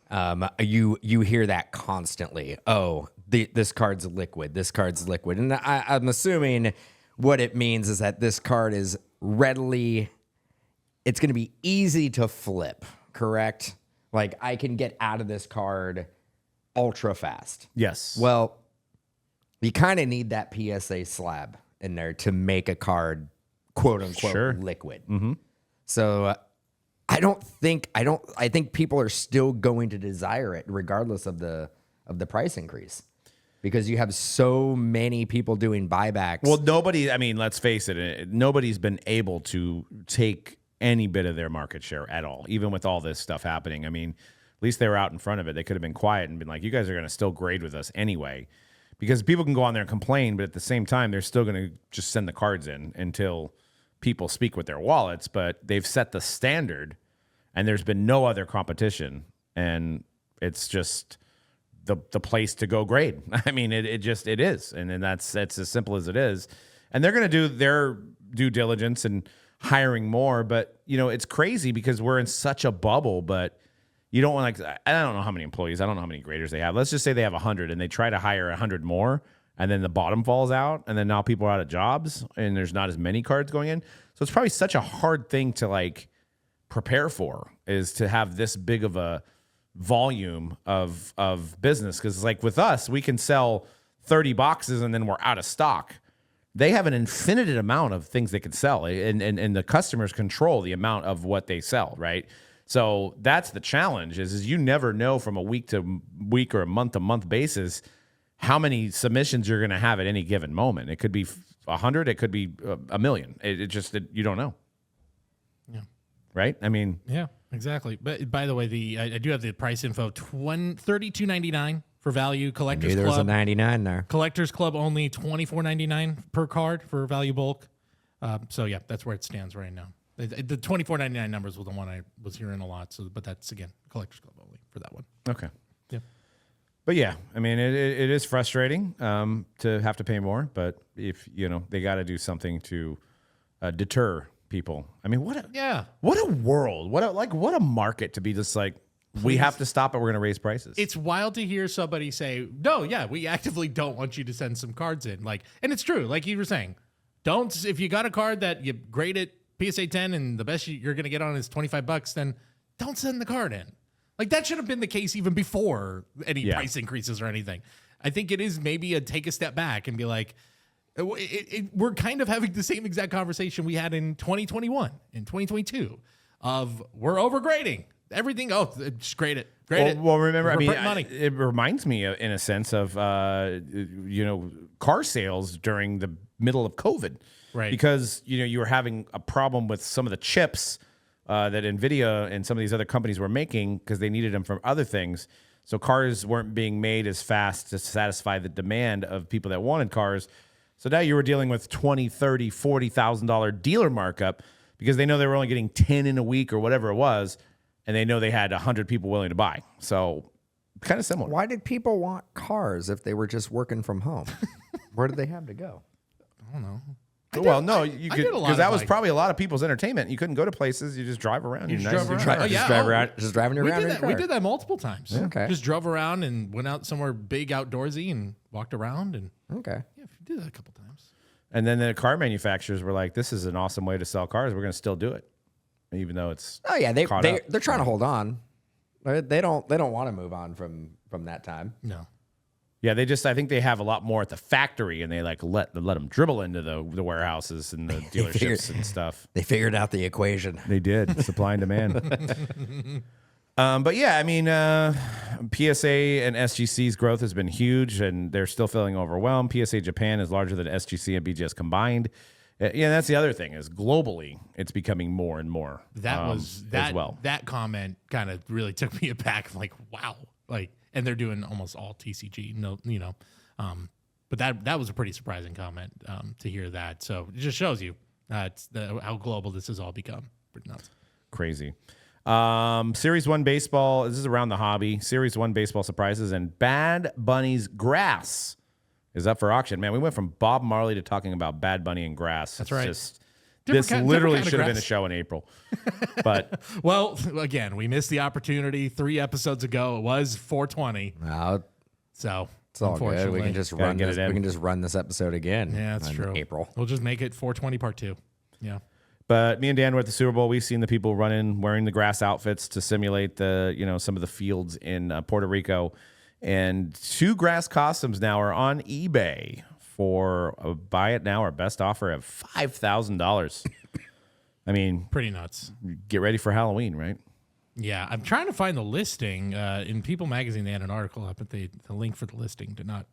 You hear that constantly. Oh, this card's liquid. This card's liquid. And I'm assuming what it means is that this card is it's going to be easy to flip, correct? Like, I can get out of this card ultra fast. Yes. Well, you kind of need that PSA slab in there to make a card, quote unquote, liquid. Mm-hmm. So I think people are still going to desire it regardless of the price increase, because you have so many people doing buybacks. Well, let's face it, nobody's been able to take any bit of their market share at all, even with all this stuff happening. I mean, at least they were out in front of it. They could have been quiet and been like, you guys are going to still grade with us anyway, because people can go on there and complain, but at the same time, they're still going to just send the cards in until people speak with their wallets. But they've set the standard, and there's been no other competition, and it's just the place to go grade. I mean, it is, and that's as simple as it is. And they're going to do their due diligence and hiring more, but it's crazy because we're in such a bubble. But you don't want I don't know how many employees, I don't know how many graders they have. Let's just say they have 100 and they try to hire 100 more, and then the bottom falls out, and then now people are out of jobs, and there's not as many cards going in. So it's probably such a hard thing to like prepare for, is to have this big of a volume of business. Because like with us, we can sell 30 boxes and then we're out of stock. They have an infinite amount of things they can sell, and the customers control the amount of what they sell, right? So that's the challenge, is you never know from a week to week or a month to month basis how many submissions you're going to have at any given moment. It could be 100, it could be a million. You don't know. Yeah. Right? I mean, yeah, exactly. But by the way, I do have the price info: $32.99 for value. Collectors There Club. was a 99 there. Collectors Club only $24.99 per card for value bulk. So yeah, that's where it stands right now. The $24.99 numbers was the one I was hearing a lot. So, but that's again Collectors Club only for that one. okay. Yeah. But yeah, I mean, it is frustrating to have to pay more. But if they got to do something to deter people. I mean, what a world! What a market to be just like, we have to stop it. We're going to raise prices. It's wild to hear somebody say, "No, yeah, we actively don't want you to send some cards in." Like, and it's true. Like you were saying, if you got a card that you grade it PSA 10 and the best you're going to get on is $25, then don't send the card in. Like that should have been the case even before any price increases or anything. I think it is maybe take a step back and be like, we're kind of having the same exact conversation we had in 2021, in 2022 of we're overgrading everything. Oh, just grade it. Well, remember, I mean, money. It reminds me in a sense of, car sales during the middle of COVID. Right. Because, you were having a problem with some of the chips that NVIDIA and some of these other companies were making because they needed them for other things. So cars weren't being made as fast to satisfy the demand of people that wanted cars. So now you were dealing with $20,000, $30,000, $40,000 dealer markup because they know they were only getting 10 in a week or whatever it was, and they know they had 100 people willing to buy. So kind of similar. Why did people want cars if they were just working from home? Where did they have to go? I don't know. Well, no, you could, because that was like, probably a lot of people's entertainment. You couldn't go to places; you just drive around. You just drove around. Just driving around. We did that multiple times. Yeah. Okay. Just drove around and went out somewhere big, outdoorsy, and walked around. And okay, yeah, we did that a couple times. And then the car manufacturers were like, "This is an awesome way to sell cars. We're going to still do it, even though it's they're trying to hold on. They don't want to move on from that time. No. Yeah, I think they have a lot more at the factory, and they like let them dribble into the warehouses and the dealerships and stuff. They figured out the equation. They did, supply and demand. But yeah, I mean, PSA and SGC's growth has been huge, and they're still feeling overwhelmed. PSA Japan is larger than SGC and BGS combined. Yeah, that's the other thing, is globally it's becoming more and more. That comment kind of really took me aback. Like, wow, like. And they're doing almost all TCG, but that was a pretty surprising comment to hear that. So it just shows you how global this has all become. Pretty nuts. Crazy. Series 1 baseball, this is around the hobby. Series 1 baseball surprises, and Bad Bunny's grass is up for auction. Man, we went from Bob Marley to talking about Bad Bunny and grass. That's right. This literally should have been a show in April. But well, again, we missed the opportunity 3 episodes ago. It was 420. So it's all good. We can just run this. We can just run this episode again. Yeah, that's true. April. We'll just make it 420 part 2. Yeah. But me and Dan were at the Super Bowl. We've seen the people running, wearing the grass outfits to simulate some of the fields in Puerto Rico. And 2 grass costumes now are on eBay for a buy it now or best offer of $5,000. I mean, pretty nuts. Get ready for Halloween, right? Yeah, I'm trying to find the listing in People Magazine. They had an article up, but the link for the listing did not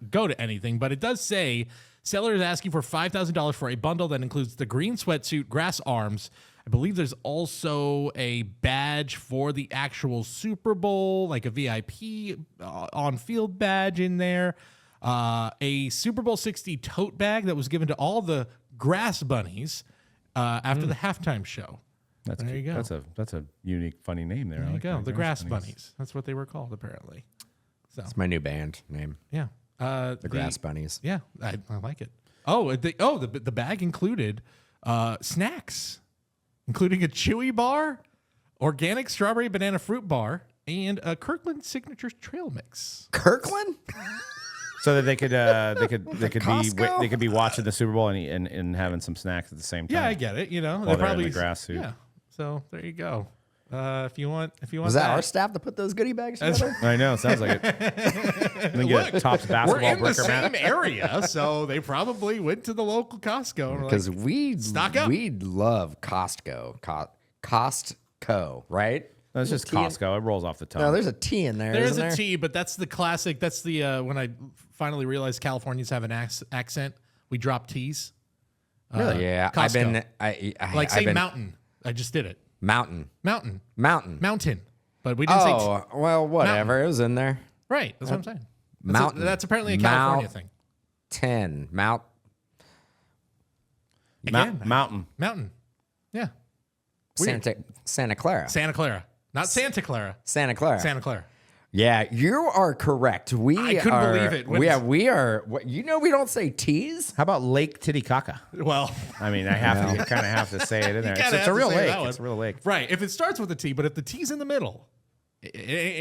go to anything. But it does say seller is asking for $5,000 for a bundle that includes the green sweatsuit, grass arms. I believe there's also a badge for the actual Super Bowl, like a VIP on-field badge in there. A Super Bowl 60 tote bag that was given to all the grass bunnies after the halftime show. There you go. That's a unique, funny name there. There you go. The grass bunnies. That's what they were called, apparently. So it's my new band name. Yeah. The grass bunnies. Yeah, I like it. The bag included snacks, including a Chewy bar. organic strawberry banana fruit bar, and a Kirkland signature trail mix. Kirkland? So that they could Costco? they could be watching the Super Bowl and having some snacks at the same time. Yeah, I get it. You know, While they're they're in probably the grass suit. Yeah. So there you go. If you want Was that our staff that put those goodie bags together? I know. Sounds like it. And then get a Topps We're basketball in the bricker same mat. area, so they probably went to the local Costco. and were Because like, stock up. we love Costco. Costco, right? No, it's just Costco. It rolls off the tongue. No, there's a T in there. There's isn't a there? T, but that's the classic. That's the when I finally realized Californians have an accent. We drop T's. Really? Yeah. Costco. I've been Like say I've been, mountain. I just did it. mountain. Mountain. Mountain. Mountain. But we didn't say Oh, well, whatever. It was in there. right. That's what I'm saying. Mountain. That's apparently a California thing. 10. Again, Mountain. Mountain. Yeah. Weird. Santa Clara. Santa Clara. Not Santa Clara. Santa Clara. Santa Clara. Yeah, you are correct. I couldn't believe it. We are. We don't say T's. How about Lake Titicaca? Well, I mean, I kind of have to say it in there. kinda It's have a real to say lake. that one. It's a real lake. right. If it starts with a T, but if the T's in the middle, it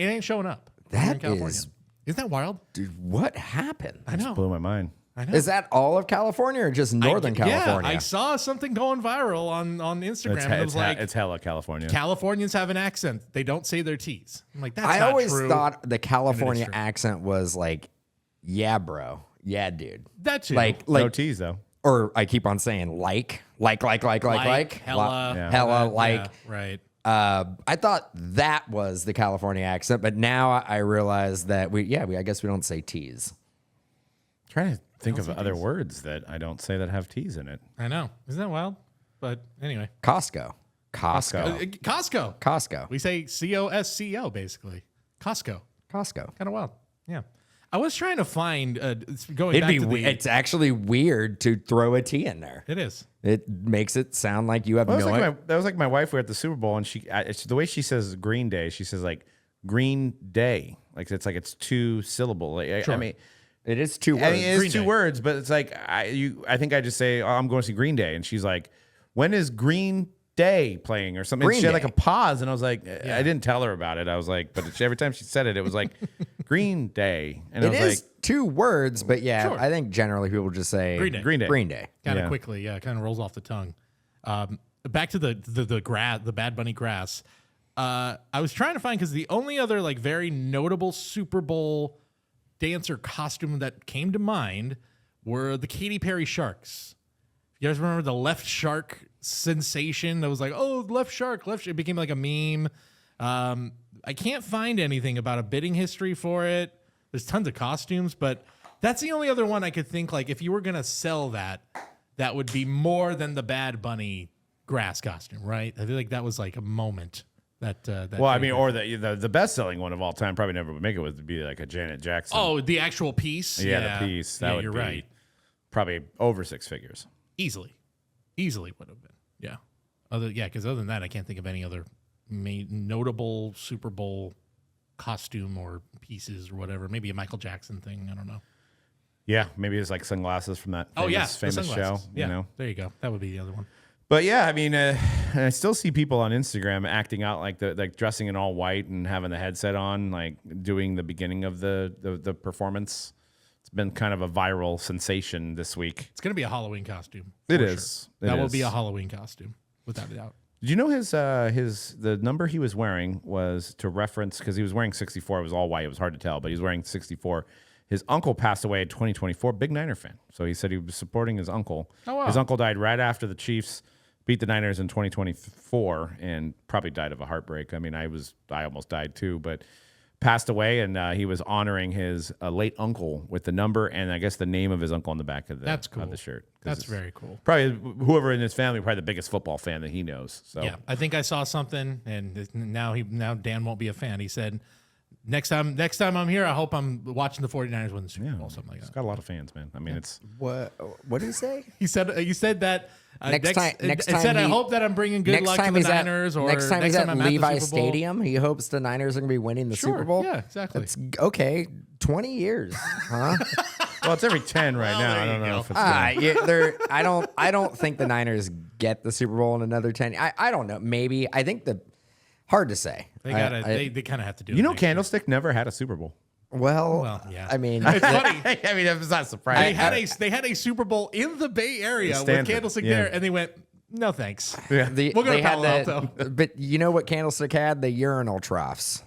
ain't showing up. Here That in California. is- Isn't that wild? Dude, what happened? I know. Blew my mind. I know. Is that all of California or just Northern California? Yeah, I saw something going viral on Instagram. And it was like, It's hella California. Californians have an accent. They don't say their T's. I'm like, that's I not always true. thought the California true. accent was like, yeah, bro. Yeah, dude. that too. Like, No T's though. or I keep on saying like. hella, Yeah. Hella, yeah, like. right. I thought that was the California accent, but now I realize that I guess we don't say T's. Trying to think of other words that I don't say that have T's in it. I know. Isn't that wild? But anyway, Costco. Costco. We say Costco basically. Costco. Costco. Kind of wild. Yeah. I was trying to find going back to the. It's actually weird to throw a T in there. It is. It makes it sound like you have Well, no. that was like my wife. We were at the Super Bowl, and the way she says Green Day, she says like Green Day, like it's two syllable. Like, I mean, It is two words. I mean, it's Green two Day. words, but it's like I think I just say, oh, I'm going to see Green Day, and she's like, when is Green Day playing or something? Green She had Day. like a pause, and I was like, I didn't tell her about it. I was like, but every time she said it, it was like Green Day, and I It was is like, two words, but yeah, Sure. I think generally people just say Green Day. Green Day. Green Day. Kind of Yeah. quickly, kind of rolls off the tongue. Back to the grass, the Bad Bunny grass. I was trying to find because the only other like very notable Super Bowl dancer costume that came to mind were the Katy Perry sharks. You guys remember the left shark sensation? That was like, oh, left shark. It became like a meme. I can't find anything about a bidding history for it. There's tons of costumes, but that's the only other one I could think like if you were gonna sell that, that would be more than the Bad Bunny grass costume, right? I feel like that was like a moment that. well, I mean, or the best selling one of all time probably never would make it would be like a Janet Jackson. oh, the actual piece. yeah, the piece that would you're be right. probably over six figures. Easily would have been. Yeah. Because other than that, I can't think of any other notable Super Bowl costume or pieces or whatever. Maybe a Michael Jackson thing. I don't know. Yeah, maybe it's like sunglasses from that Oh yeah, famous the show. sunglasses. Yeah, You know, there you go. That would be the other one. but yeah, I mean, I still see people on Instagram acting out like dressing in all white and having the headset on, like doing the beginning of the performance. It's been kind of a viral sensation this week. It's gonna be a Halloween costume. It for is. Sure. It That will is. be a Halloween costume, without a doubt. Did you know the number he was wearing was to reference because he was wearing 64. It was all white. It was hard to tell, but he was wearing 64. His uncle passed away in 2024. Big Niner fan, so he said he was supporting his uncle. Oh, wow. His uncle died right after the Chiefs beat the Niners in 2024, and probably died of a heartbreak. I mean, I almost died too, but passed away, and he was honoring his late uncle with the number and I guess the name of his uncle on the back of the That's cool. of the shirt. 'Cause That's it's very cool. Probably whoever in his family, probably the biggest football fan that he knows. So Yeah, I think I saw something, and now Dan won't be a fan. He said, next time I'm here, I hope I'm watching the 49ers win the Super Bowl, something like he's that. got a lot of fans, man. I mean, it's What did he say? You said that Next time it said I hope that I'm bringing good luck to the Niners, or next time he's at I'm Levi the Super Bowl. Stadium, he hopes the Niners are going to be winning the Sure, Super Bowl. yeah, exactly. That's okay. 20 years, huh? well, it's every 10 right Well, now. there I don't you know go. if it's I don't think the Niners get the Super Bowl in another 10. I don't know. Maybe I think Hard to say. They gotta. They kind of have to do. You it know, next year. Candlestick never had a Super Bowl. Well, yeah. I mean, It's funny. I mean, it's not surprising. They had a Super Bowl in the Bay Area with Stanford, Candlestick yeah. there, and they went, no thanks. Yeah. we'll go to Palo Alto. But you know what Candlestick had? The urinal troughs.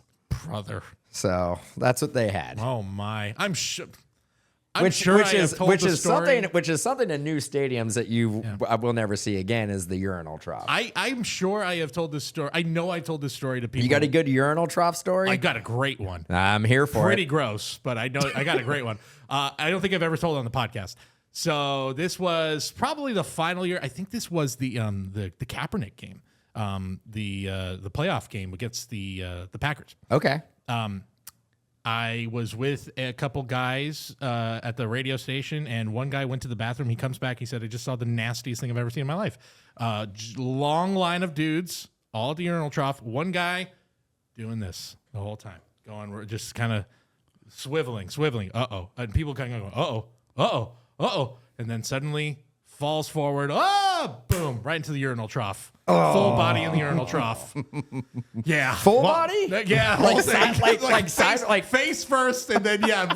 Brother. So that's what they had. Oh my. I'm sure. Which is something in new stadiums that you will never see again is the urinal trough. I'm sure I have told this story. I know I told this story to people. You got a good urinal trough story? I got a great one. I'm here for Pretty it. gross, but I know I got a great one. I don't think I've ever told it on the podcast. So this was probably the final year. I think this was the Kaepernick game, the playoff game against the Packers. Okay. I was with a couple guys at the radio station, and one guy went to the bathroom. He comes back. He said, I just saw the nastiest thing I've ever seen in my life. Long line of dudes, all at the urinal trough. One guy doing this the whole time, going, just kind of swiveling. Uh-oh. And people kind of go, uh-oh. And then suddenly falls forward. Oh, boom, right into the urinal trough. Full body in the urinal trough. Yeah. Full body? Yeah. Like face first, and then got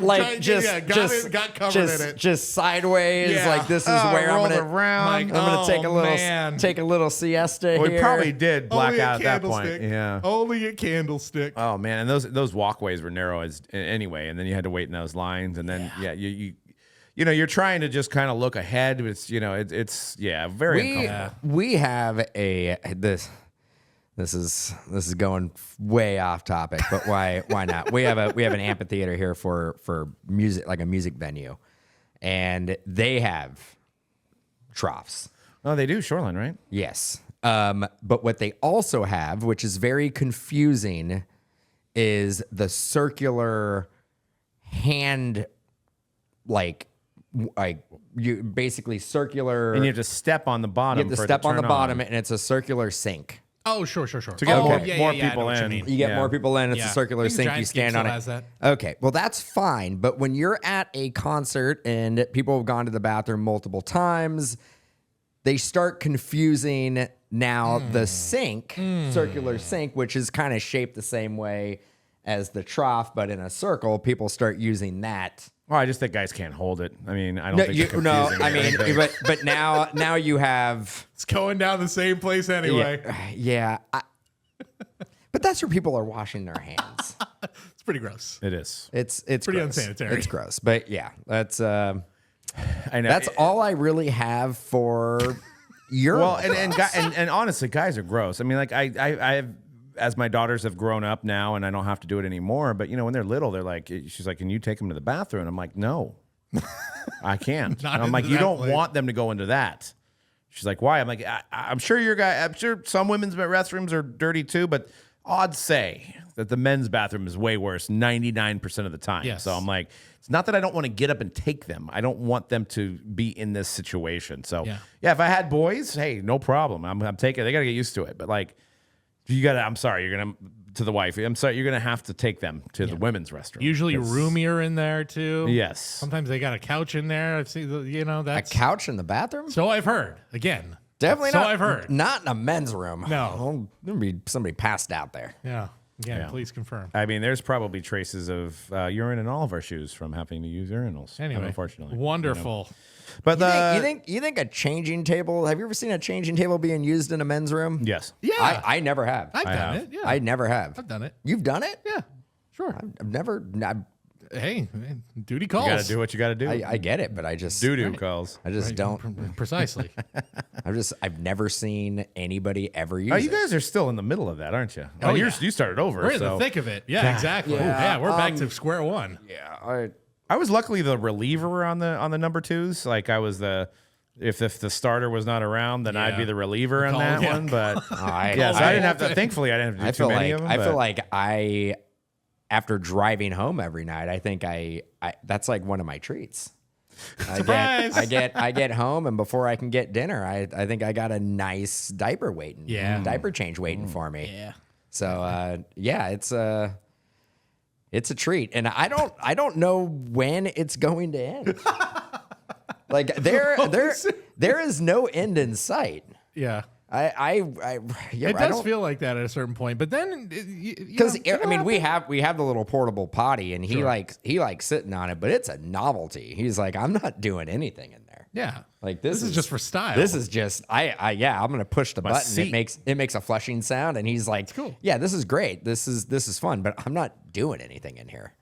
covered in it. Just sideways. Yeah. Like this is where I'm gonna Like, I'm gonna take a little siesta We here. probably did black Only out at at that point. Candlestick. Yeah. Only a Candlestick. Oh man, and those walkways were narrow as anyway, and then you had to wait in those lines, and then you know, you're trying to just kind of look ahead. It's it's very uncomfortable. We have this is going way off topic, but why not? We have an amphitheater here for music, like a music venue, and they have troughs. Oh, they do Shoreline, right? Yes. But what they also have, which is very confusing, is the circular hand, like you basically circular. And you have to step on the bottom. You have to for it step on the turn bottom, and it's a circular sink. Oh, sure. To get more I know people what you in. mean. You get more people in. It's Yeah. a circular I think sink. You Giants stand game on still it. has that. Okay, well that's fine. But when you're at a concert and people have gone to the bathroom multiple times, they start confusing now the sink, circular sink, which is kind of shaped the same way as the trough, but in a circle. People start using that. Well, I just think guys can't hold it. I mean, I don't think it's confusing. I mean, but now you have. It's going down the same place anyway. Yeah. But that's where people are washing their hands. It's pretty gross. It is. It's pretty gross. unsanitary. It's gross. But yeah, that's I know. that's all I really have for your. Well, and honestly, guys are gross. I mean, like I have, as my daughters have grown up now, and I don't have to do it anymore. But when they're little, they're like, she's like, "Can you take them to the bathroom?" And I'm like, "No, I can't." And I'm like, "You don't want them to go into that." She's like, "Why?" I'm like, I'm sure I'm sure some women's restrooms are dirty too, but odds say that the men's bathroom is way worse 99% of the time. Yes. So I'm like, it's not that I don't want to get up and take them. I don't want them to be in this situation. So yeah, if I had boys, hey, no problem. I'm taking. They got to get used to it. But like, I'm sorry, you're gonna to the wife. I'm sorry, you're gonna have to take them to the women's restroom. Usually roomier in there too. Yes. Sometimes they got a couch in there. I've seen that's a couch in the bathroom. So I've heard. Again, Definitely so not. I've heard. Not in a men's room. No. There'd be somebody passed out there. Yeah. Again, Yeah. please confirm. I mean, there's probably traces of urine in all of our shoes from having to use urinals. Anyway, unfortunately, wonderful. But You think a changing table? Have you ever seen a changing table being used in a men's room? yes, Yeah, I never have. I've done have. it. Yeah, I never have. I've done it. You've done it? Yeah, sure. I've never. Hey, man, duty calls. you got to do what you got to do. I get it, but I just Doo-doo calls. I just don't. Precisely. I've never seen anybody ever use Oh, it. you guys are still in the middle of that, aren't you? Oh, yeah. You started over. We're in so. the thick of it. Yeah, exactly. Yeah, We're back to square one. Yeah. I was luckily the reliever on the number twos. Like I was if the starter was not around, then I'd be the reliever on that one. But so I didn't have to. Thankfully, I didn't have to do too many of them. I feel like after driving home every night, I think I that's like one of my treats. Surprise! I get home, and before I can get dinner, I think I got a nice diaper waiting. Yeah. Diaper change waiting for me. Yeah. So it's a treat, and I don't know when it's going to end. Like there is no end in sight. Yeah. Yeah, It does feel like that at a certain point, but then because I mean we have the little portable potty, and he likes sitting on it, but it's a novelty. He's like, I'm not doing anything in there. yeah, Like this is just for style. This is just I'm gonna push the button. seat. It makes a flushing sound, and he's like, cool. Yeah, this is great. This is fun, but I'm not doing anything in here.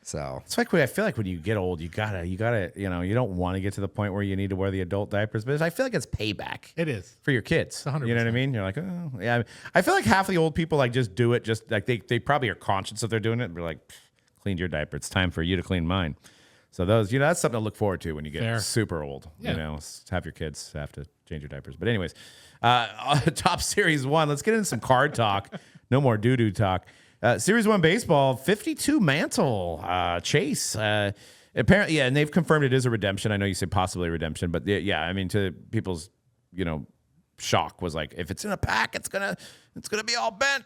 So It's like I feel like when you get old, you gotta, you don't want to get to the point where you need to wear the adult diapers, but I feel like it's payback. It is. For your kids. 100%. You know what I mean? You're like, oh, yeah. I feel like half of the old people like just do it, just like they probably are conscious that they're doing it. They're like, cleaned your diaper. It's time for you to clean mine. So those, that's something to look forward to when you get Fair. super old. Yeah. Have your kids have to change your diapers. But anyways, top Series 1. Let's get into some card talk. No more doo-doo talk. Series 1 baseball, 52 mantle chase. Apparently, and they've confirmed it is a redemption. I know you said possibly a redemption, but yeah, I mean, to people's, shock was like, if it's in a pack, it's gonna be all bent.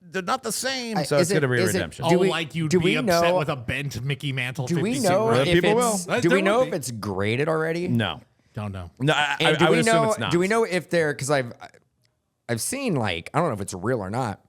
They're not the same, so it's gonna be a redemption. Like you'd be upset with a bent Mickey Mantle. Do we 52 know right? if People it's will. do we There know would if be. it's graded already? No, Don't know. no. And I would assume it's not. Do we know if they're, because I've seen, like, I don't know if it's real or not,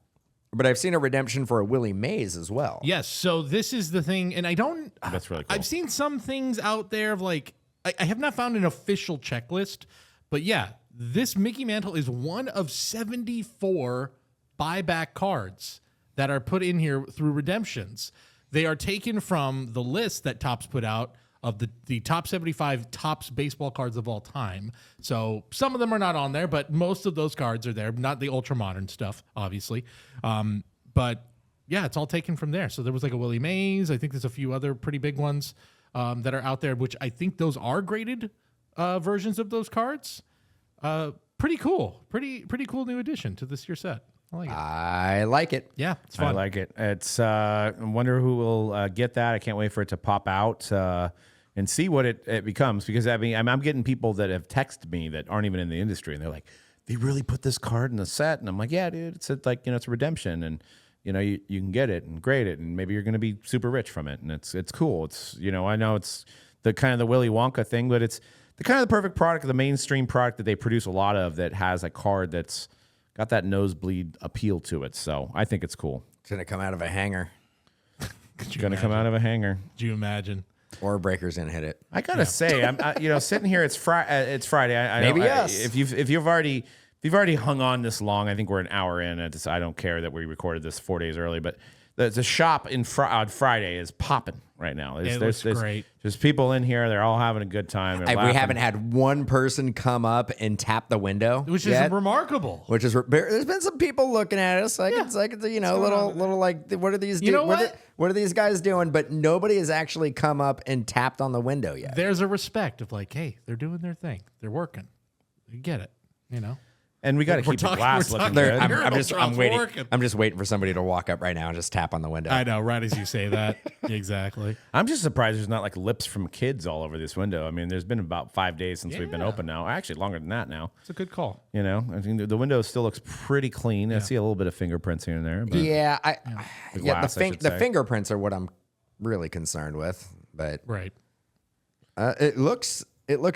but I've seen a redemption for a Willie Mays as well. Yes. So this is the thing, and I don't. That's really cool. I've seen some things out there of like I have not found an official checklist, but yeah, this Mickey Mantle is one of 74 buyback cards that are put in here through redemptions. They are taken from the list that Topps put out of the top 75 Topps baseball cards of all time. So some of them are not on there, but most of those cards are there. Not the ultra modern stuff, obviously. But yeah, it's all taken from there. So there was like a Willie Mays. I think there's a few other pretty big ones that are out there, which I think those are graded versions of those cards. Pretty cool. Pretty cool new addition to this year's set. I like it. I like it. Yeah, it's fun. I like it. It's I wonder who will get that. I can't wait for it to pop out and see what it becomes, because I mean I'm getting people that have texted me that aren't even in the industry, and they're like, they really put this card in the set, and I'm like, yeah, dude, it's it's a redemption, and you can get it and grade it, and maybe you're going to be super rich from it, and it's cool. It's I know it's the kind of the Willy Wonka thing, but it's the kind of the perfect product, the mainstream product that they produce a lot of, that has a card that's got that nosebleed appeal to it. So I think it's cool. It's going to come out of a hanger. It's going to come out of a hanger. Do you imagine? Or a breaker's going to hit it. I gotta say, I'm sitting here. It's Friday. Maybe yes. If you've already hung on this long, I think we're an hour in. I don't care that we recorded this 4 days early, but the shop on Friday is popping right now. There's great. There's people in here. They're all having a good time. They're We laughing. haven't had one person come up and tap the window, Which yet, is remarkable. Which is there's been some people looking at us like it's little like, what are these? What are these guys doing? But nobody has actually come up and tapped on the window yet. There's a respect of like, hey, they're doing their thing. They're working. You get it. And we got to keep the glass looking There- good. I'm waiting. Working. I'm just waiting for somebody to walk up right now and just tap on the window. I know, right as you say that. Exactly. I'm just surprised there's not like lips from kids all over this window. I mean, there's been about 5 days since we've been open now. Actually, longer than that now. It's a good call. I think the window still looks pretty clean. I see a little bit of fingerprints here and there. But Yeah, glass, I should the say. fingerprints are what I'm really concerned with. But Right. it looks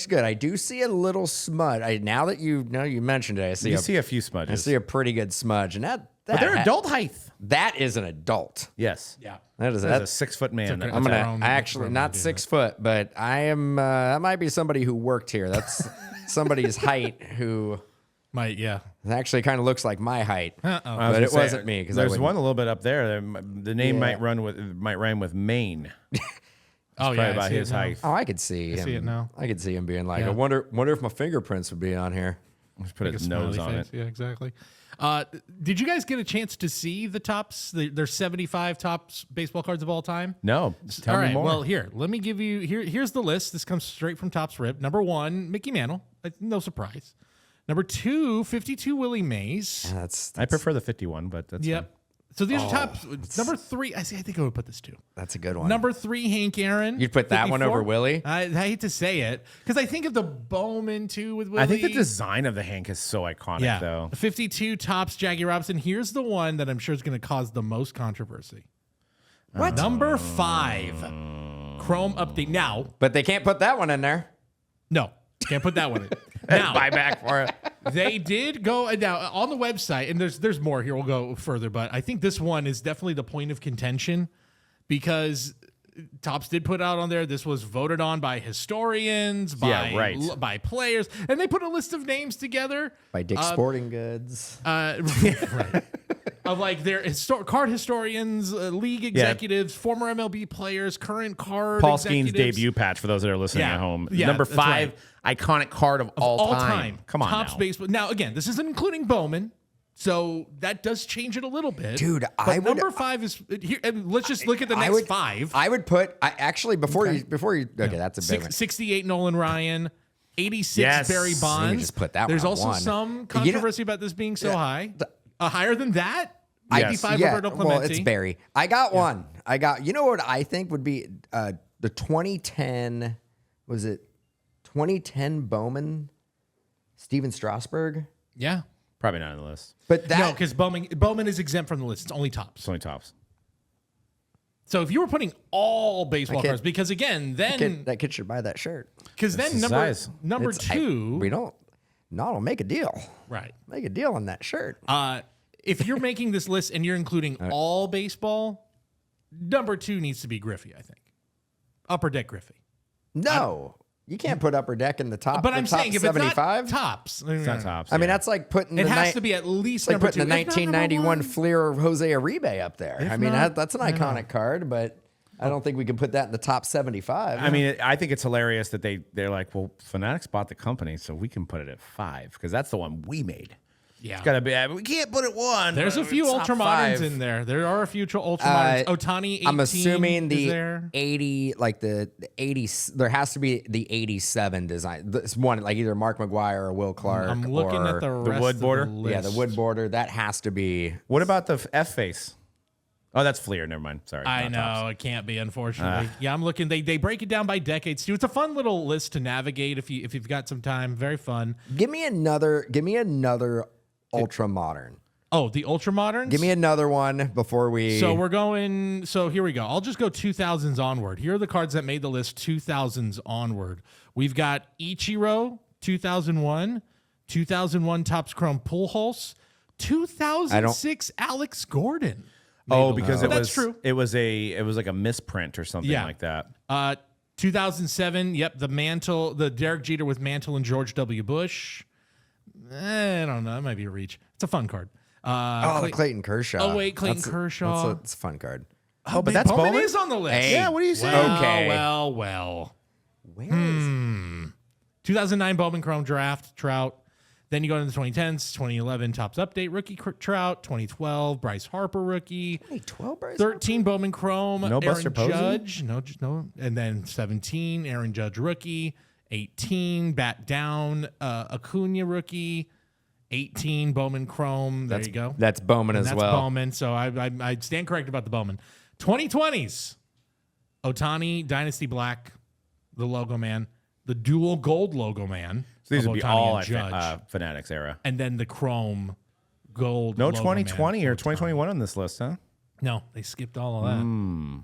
good. I do see a little smudge. Now that you mentioned it, you see a few smudges. I see a pretty good smudge, and But they're adult height. That is an adult. Yes. Yeah. That's a 6-foot man. okay. that I'm puts gonna our own- actually not 6 foot, but I am. That might be somebody who worked here. That's somebody's height who Yeah. actually kind of looks like my height. I was But gonna it say, wasn't me, 'cause I there's wouldn't- one a little bit up there. The name might rhyme with Maine. Oh, Probably yeah. about his height. Oh, I could see him. see it now. I could see him being like, Yeah. I wonder if my fingerprints would be on here. Just put Like his a nose smiley on face. it. Yeah, exactly. Did you guys get a chance to see the Topps? There's 75 Topps baseball cards of all time. No. Tell All me right. more. Well, here, let me give you. Here's the list. This comes straight from Topps Rip. Number 1, Mickey Mantle. No surprise. Number 2, 52 Willie Mays. That's I prefer the 51, but that's Yep. So these are Topps. Number 3. I think I would put this too. That's a good one. Number 3, Hank Aaron. You'd put that one 54. over Willie? I hate to say it because I think of the Bowman too with Willie. I think the design of the Hank is so iconic, though. 52 Topps Jackie Robinson. Here's the one that I'm sure is going to cause the most controversy. What? Number 5, Chrome update. Now, But they can't put that one in there. no, can't put that one in. Now, Buy back for it. They did go now on the website, and there's more here. We'll go further, but I think this one is definitely the point of contention because Topps did put out on there. This was voted on by historians, by players, and they put a list of names together By Dick's Sporting Goods. right. Of like their card historians, league executives, former MLB players, current card Paul executives. Skenes' debut patch for those that are listening at home. Yeah, Number that's 5 iconic card of all time. Come on, Topps now. baseball. Now again, this isn't including Bowman, so that does change it a a bit. Dude, but number 5 is here. And let's just look at the next 5. I would put. Before you. Okay, that's a big one. 68 Nolan Ryan. 86 Yes. Barry Bonds. You just put that There's one on also one. some controversy about this being so high. Higher than that? 85 Roberto Clemente. Well, it's Barry. I got one. You know what I think would be the 2010, was it 2010 Bowman, Steven Strasburg? Yeah. Probably not on the list. But that, No, because Bowman is exempt from the list. It's only Topps. It's only Topps. So if you were putting all baseball cards, because again, then that kid should buy that shirt. because then the size. number It's- 2, We don't. No, I'll make a deal. right? Make a deal on that shirt. If you're making this list and you're including all baseball, number 2 needs to be Griffey. I think Upper Deck Griffey. No, you can't put Upper Deck in the top. But the I'm top saying if 75. it's not Topps, It's not Topps. I mean, yeah. that's like putting. it the has to be at least It's like number putting 2. the If not number 1991 1. Fleer Jose Uribe up there. I mean, not- that's an iconic card, but I don't think we can put that in the top 75. I mean, I think it's hilarious that they're like, well, Fanatics bought the company, so we can put it at 5 because that's the one we made. Yeah. It's gotta be. We can't put it 1. There's a but few it's ultra top moderns 5. in there. There are a few ultra moderns. Otani 18 I'm assuming is the there. 80, like the 80, there has to be the 87 design. This one, like either Mark McGuire or Will Clark. I'm looking or, at the rest wood of border? the list. Yeah, the wood border. That has to be. What about the F face? Oh, that's Fleer. Never mind. Sorry. I not know Topps. it can't be, unfortunately. Yeah, I'm looking. They break it down by decades too. It's a fun little list to navigate if you've got some time. Very fun. Give me another ultra modern. Oh, the ultra moderns. Give me another one before we. So we're going. So here we go. I'll just go 2000s onward. Here are the cards that made the list 2000s onward. We've got Ichiro 2001 Topps Chrome Pujols, 2006 Alex Gordon. Oh, because it That's was true. It was like a misprint or something like that. 2007. Yep, the Derek Jeter with Mantle and George W. Bush. I don't know. That might be a reach. It's a fun card. the Clayton Kershaw. Oh, wait, Clayton Kershaw. That's a fun card. Oh, but that's Bowman Bowman. is on the list. Hey. Yeah. What do you say? Well, Okay. Well. Where is 2009 Bowman Chrome Draft Trout. Then you go into the 2010s, 2011 Topps Update Rookie Trout, 2012 Bryce Harper Rookie, 2012 Bryce 13 Bowman Chrome No Aaron Buster Posey? Judge, no, and then 17 Aaron Judge Rookie, 18 Bat Down Acuna Rookie, 18 Bowman Chrome. There you go. That's Bowman And as that's well. Bowman. So I stand corrected about the Bowman. 2020s, Otani Dynasty Black, the logo man, the dual gold logo man. So these of would be Ohtani all and Judge, Fanatics era. and then the Chrome gold. No logo 2020 man or for Ohtani. 2021 on this list, huh? No, they skipped all of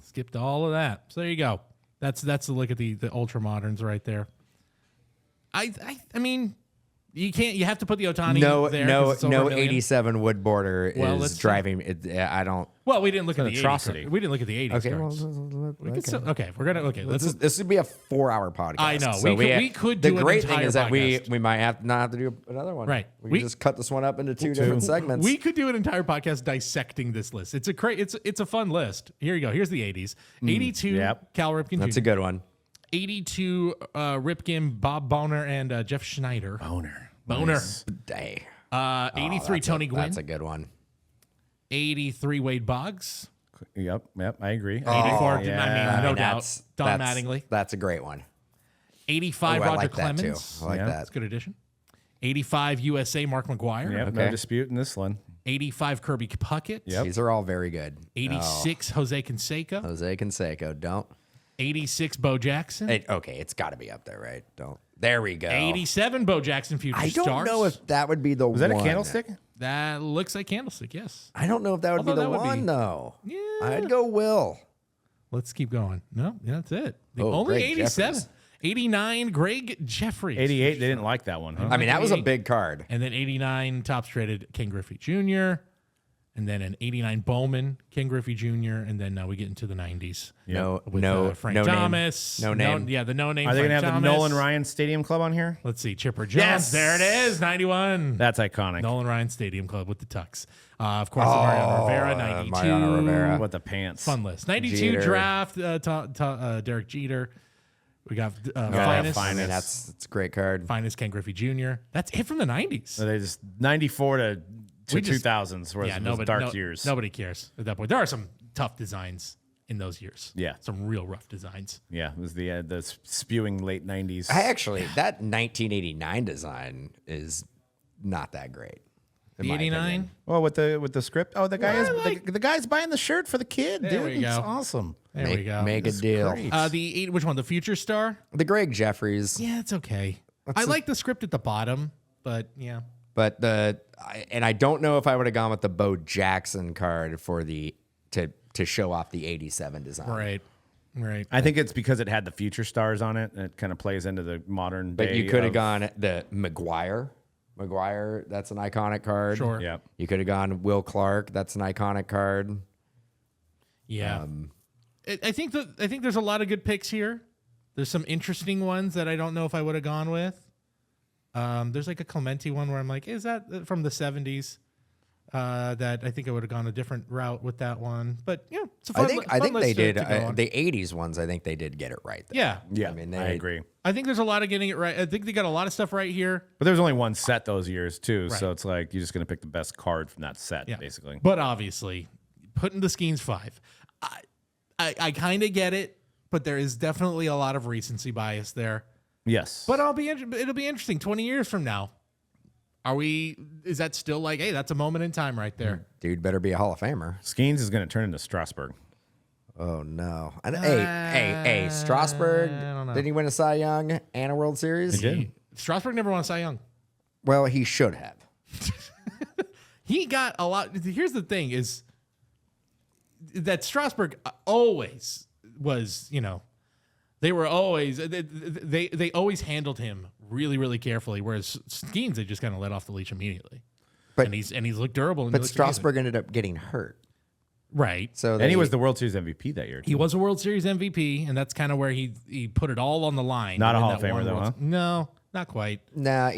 that. Skipped all of that. So there you go. That's the look at the ultra moderns right there. I mean, you can't. You have to put the Otani there. 'cause it's over a million. 87 wood border Well, is let's see. driving. I don't. Well, we didn't look at the 80s. atrocity. We didn't look at the 80s. Okay, cards. We could still, okay, we're gonna. Okay, let's. This would be a 4-hour podcast. I know. So We could The do an great thing entire is that podcast. we might not have to do another one. Right. We We- can just cut this one up into two different segments. We could do an entire podcast dissecting this list. It's a fun list. Here you go. Here's the 80s. 82 Yep. Cal Ripken That's Jr. a good one. 82 Ripken, Bob Boner, and Jeff Schneider. Boner. Boner. Day. 83 Tony Gwynn. That's a good one. 83 Wade Boggs. Yep. I agree. 84. yeah. I mean, no doubt. That's- Don that's- Mattingly. That's a great one. 85 Oh, I Roger like that too. Clemens. I like Yeah. that. That's a good addition. 85 USA Mark McGuire. Yep. No Okay. dispute in this one. 85 Kirby Puckett. Yep. These are all very good. 86 Jose Canseco. Jose Canseco, don't. 86 Bo Jackson. Okay, it's got to be up there, right? Don't. There we go. 87 Bo Jackson Future I don't Stars. know if that would be the one. Was that a candlestick? That looks like Candlestick, yes. I don't know if that would Although be that the would one, be- though. Yeah. I'd go Will. Let's keep going. No, yeah, that's it. The Oh, only Greg 87. Jeffries. 89, Greg Jeffries. 88, they didn't like that one, huh? I mean, that was a big card. And then 89, Topps traded Ken Griffey Jr. And then an 89 Bowman, Ken Griffey Jr. And then now we get into the 90s. No, Frank no Thomas. name. No name. Yeah, the no name. Are they Frank going to have Thomas. the Nolan Ryan Stadium Club on here? Let's see. Chipper Jones. Yes! There it is. 91. That's iconic. Nolan Ryan Stadium Club with the Tux. Of course, Mariano Rivera, 92. Mariano Rivera. What the pants. Fun list. 92 Jeter. draft, Derek Jeter. We got Finest. I mean, that's a great card. Finest Ken Griffey Jr. That's it from the 90s. So they just 94 to We just- 2000s was dark years. Nobody cares at that point. There are some tough designs in those years. Yeah. Some real rough designs. Yeah, it was the spewing late 90s. That 1989 design is not that great. in The my 89? opinion. Well, with the script. Oh, the guy is the guy's buying the shirt for the kid, There dude. we It's go. awesome. There we go. Make a deal. great. Which one? The Future Star? The Greg Jeffries, Yeah, it's okay. I like the script at the bottom, but yeah. but I don't know if I would have gone with the Bo Jackson card for to show off the 87 design. Right. I think it's because it had the future stars on it, and it kind of plays into the modern But day. you could have of- gone the McGuire. McGuire, that's an iconic card. Sure. Yeah. You could have gone Will Clark. That's an iconic card. Yeah. I think there's a lot of good picks here. There's some interesting ones that I don't know if I would have gone with. There's like a Clemente one where I'm like, is that from the 70s? That I think I would have gone a different route with that one. But yeah, it's a fun I think list they did to go on. the 80s ones. I think they did get it right. Though. Yeah. Yeah, I mean, I agree. I think there's a lot of getting it right. I think they got a lot of stuff right here. But there was only one set those years too, Right. so it's like you're just gonna pick the best card from that set, Yeah. basically. But obviously, putting the Skenes 5, I kind of get it, but there is definitely a lot of recency bias there. Yes, But it'll be interesting 20 years from now. Is that still like, hey, that's a moment in time right there? Dude better be a Hall of Famer. Skenes is gonna turn into Strasburg. Oh no! Hey, Strasburg. don't know. Didn't he win a Cy Young and a World Series? He did. Strasburg never won a Cy Young. Well, he should have. He got a lot. Here's the thing is that Strasburg always was, they were always, they always handled him really, really carefully. Whereas Skenes, they just kind of let off the leash immediately. But- and he's looked durable. And he But looks Strasburg ended up getting hurt. amazing. Right. So And he was the World Series MVP that year. He Too. was a World Series MVP, and that's kind of where he put it all on the line. Not a in Hall that of Famer, one though, World- huh? No, not quite. Nah, I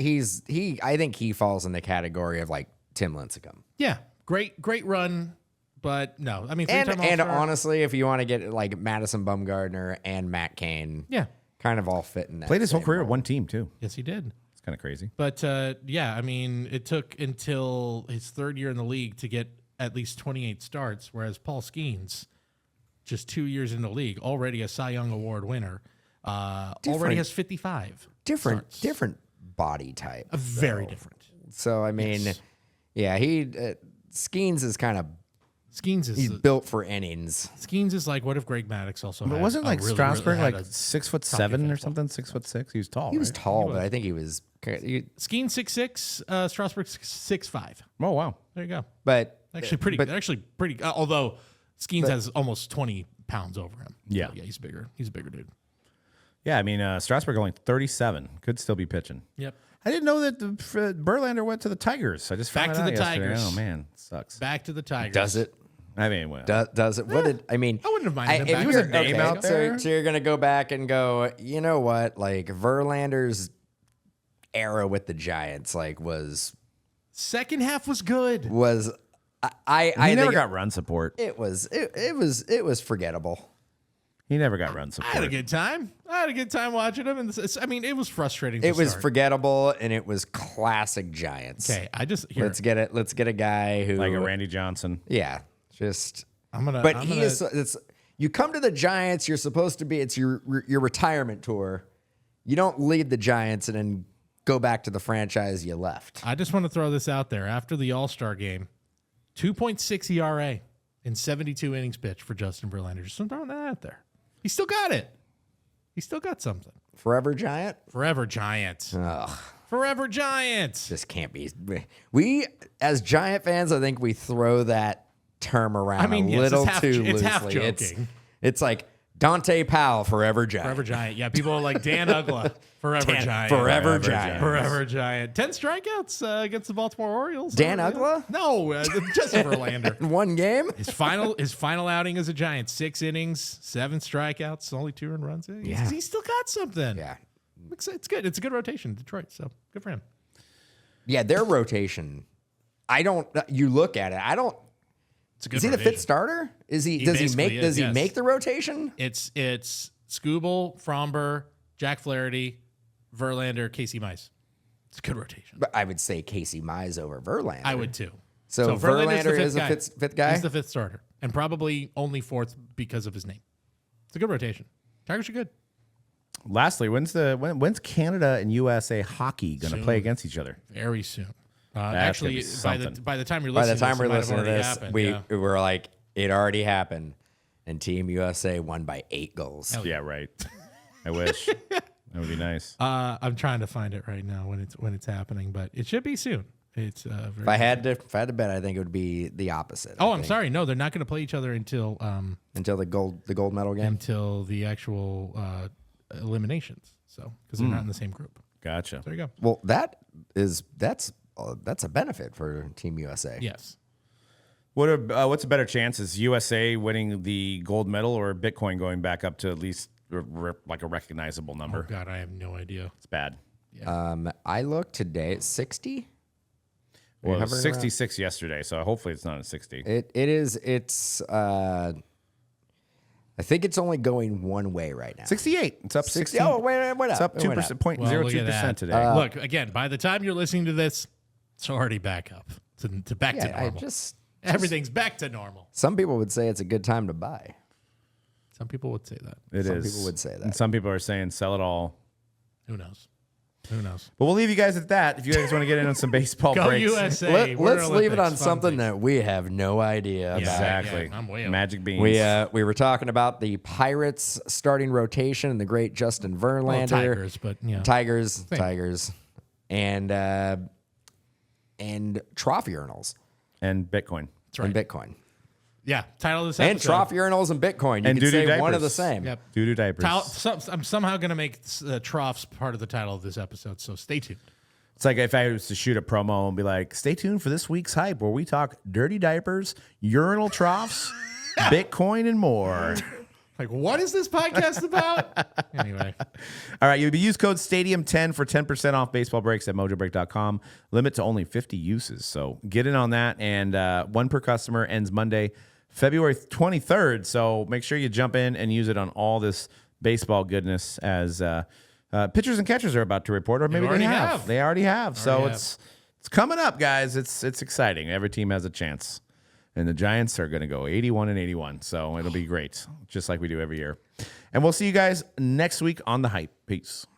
think he falls in the category of like Tim Lincecum. Yeah, great run, but no. I mean, And three-time All-Star. honestly, if you want to get like Madison Bumgarner and Matt Cain, Yeah, kind of all fit in that. Played his whole same career role. at one team too. yes, he did. It's kind of crazy. But yeah, I mean, it took until his third year in the league to get at least 28 starts, whereas Paul Skenes, just 2 years in the league, already a Cy Young Award winner, already has 55. starts. Different body type. Very different. So I mean, yeah, Skenes is kind of Skenes he's built for innings. Skenes is like, what if Greg Maddox also? But had wasn't a like really, Strasburg really had like a 6'7" or fastball. something? 6'6". He was tall. He was right? tall, but I think he was. Skenes 6'6", Strasburg 6'5". Oh wow. There you go. But Actually, pretty. Although Skenes has almost 20 pounds over him. Yeah. So, yeah, he's bigger. He's a bigger dude. Yeah, I mean Strasburg only 37. Could still be pitching. Yep. I didn't know that Verlander went to the Tigers. I just found Back it to out the yesterday. Tigers. Oh man, sucks. Back to the Tigers. does it? I mean, well, Does it? What did I mean? I wouldn't have minded him if back you're- there. Name out there? So you're gonna go back and go. You know what? Like Verlander's era with the Giants, like was Second half was good. I he never think got run support. it was forgettable. He never got run I had a support. good time. I had a good time watching him. And I mean, it was frustrating. To It was start. forgettable, and it was classic Giants. Okay, I just here. Let's get it. Let's get a guy who Like a Randy Johnson. Yeah, just. I'm gonna. But I'm he gonna, is. It's you come to the Giants. You're supposed to be. It's your retirement tour. You don't leave the Giants and then go back to the franchise you left. I just want to throw this out there. After the All-Star game, 2.6 ERA in 72 innings pitched for Justin Verlander. Just throwing that out there. He still got it. He still got something. Forever Giant. Forever Giants. Ugh, Forever Giants. this can't be. We as Giant fans, I think we throw that term around I mean, a yes, little it's half- too it's loosely. half joking. It's like Dante Powell, forever giant. Forever Giant. Yeah, people are like Dan Ugla, Forever Giant. Forever giant. Forever Giant. 10 strikeouts against the Baltimore Orioles. Dan Ugla? No, Justin Verlander. In one game? His final outing as a Giant, 6 innings, 7 strikeouts, only 2 earned runs. He's still got something. Yeah. It's good. It's a good rotation in Detroit, so good for him. Yeah, their rotation. You look at it. It's a good Is he the rotation. fifth starter? Does he basically make the rotation? It's Skubal, Fromber, Jack Flaherty, Verlander, Casey Mize. It's a good rotation. But I would say Casey Mize over Verlander. I would too. So Verlander is the fifth guy? He's the 5th starter, and probably only 4th because of his name. It's a good rotation. Tigers are good. Lastly, when's Canada and USA hockey going to play against each other? Very soon. That's gonna Actually, be something. by the time you're listening, we're to listening to this, happened, we yeah. were like, it already happened, and Team USA won by 8 goals. Yeah, right. I wish. That would be nice. I'm trying to find it right now when it's happening, but it should be soon. It's very If I had to bet, I think it would be the opposite. I'm sorry. No, they're not going to play each other until Until the gold medal game. until the actual eliminations. So because they're not in the same group. Gotcha. There you go. Well, that's a benefit for Team USA. Yes. What's a better chance? Is USA winning the gold medal or Bitcoin going back up to at least like a recognizable Oh number? God, I have no idea. It's bad. I looked today. It's 60. Well, it was hovering 66 yesterday, so hopefully it's not a 60. It is. It's. I think it's only going one way right now. 68. It's up 60. 60. Oh, wait, it went up. It's up It went 2%, up. 0.02% today. Look, again, by the time you're listening to this, it's already back up to back to Yeah, I normal. just Everything's back to normal. some people would say it's a good time to buy. Some people would say that. It some is. people would say that. And some people are saying sell it all. Who knows? Who knows? But we'll leave you guys at that. If you guys want to get in on some baseball Go breaks. USA. Let's leave it on Olympics, something fun that we have no idea about. Exactly. Yeah, I'm way over. Magic beans. We were talking about the Pirates starting rotation and the great Justin Verlander. Well, Tigers, but yeah. Tigers, and trough urinals and Bitcoin. That's right. and Bitcoin. Yeah, title of this And episode. trough urinals and Bitcoin. You And can doo-doo say one of the diapers. same. Yep. Doo-doo diapers. I'm somehow going to make troughs part of the title of this episode, so stay tuned. It's like if I was to shoot a promo and be like, stay tuned for this week's hype where we talk dirty diapers, urinal troughs, Bitcoin, and more. Like, what is this podcast about? Anyway. All right, you'll use code STADIUM10 for 10% off baseball breaks at mojobreak.com. Limit to only 50 uses. So get in on that. And one per customer ends Monday, February 23rd. So make sure you jump in and use it on all this baseball goodness as pitchers and catchers are about to report, or maybe they already have. have. They already have. So Already it's coming up, guys. It's exciting. Every team has a chance. And the Giants are going to go 81-81. So it'll be great, just like we do every year. And we'll see you guys next week on The Hype. Peace.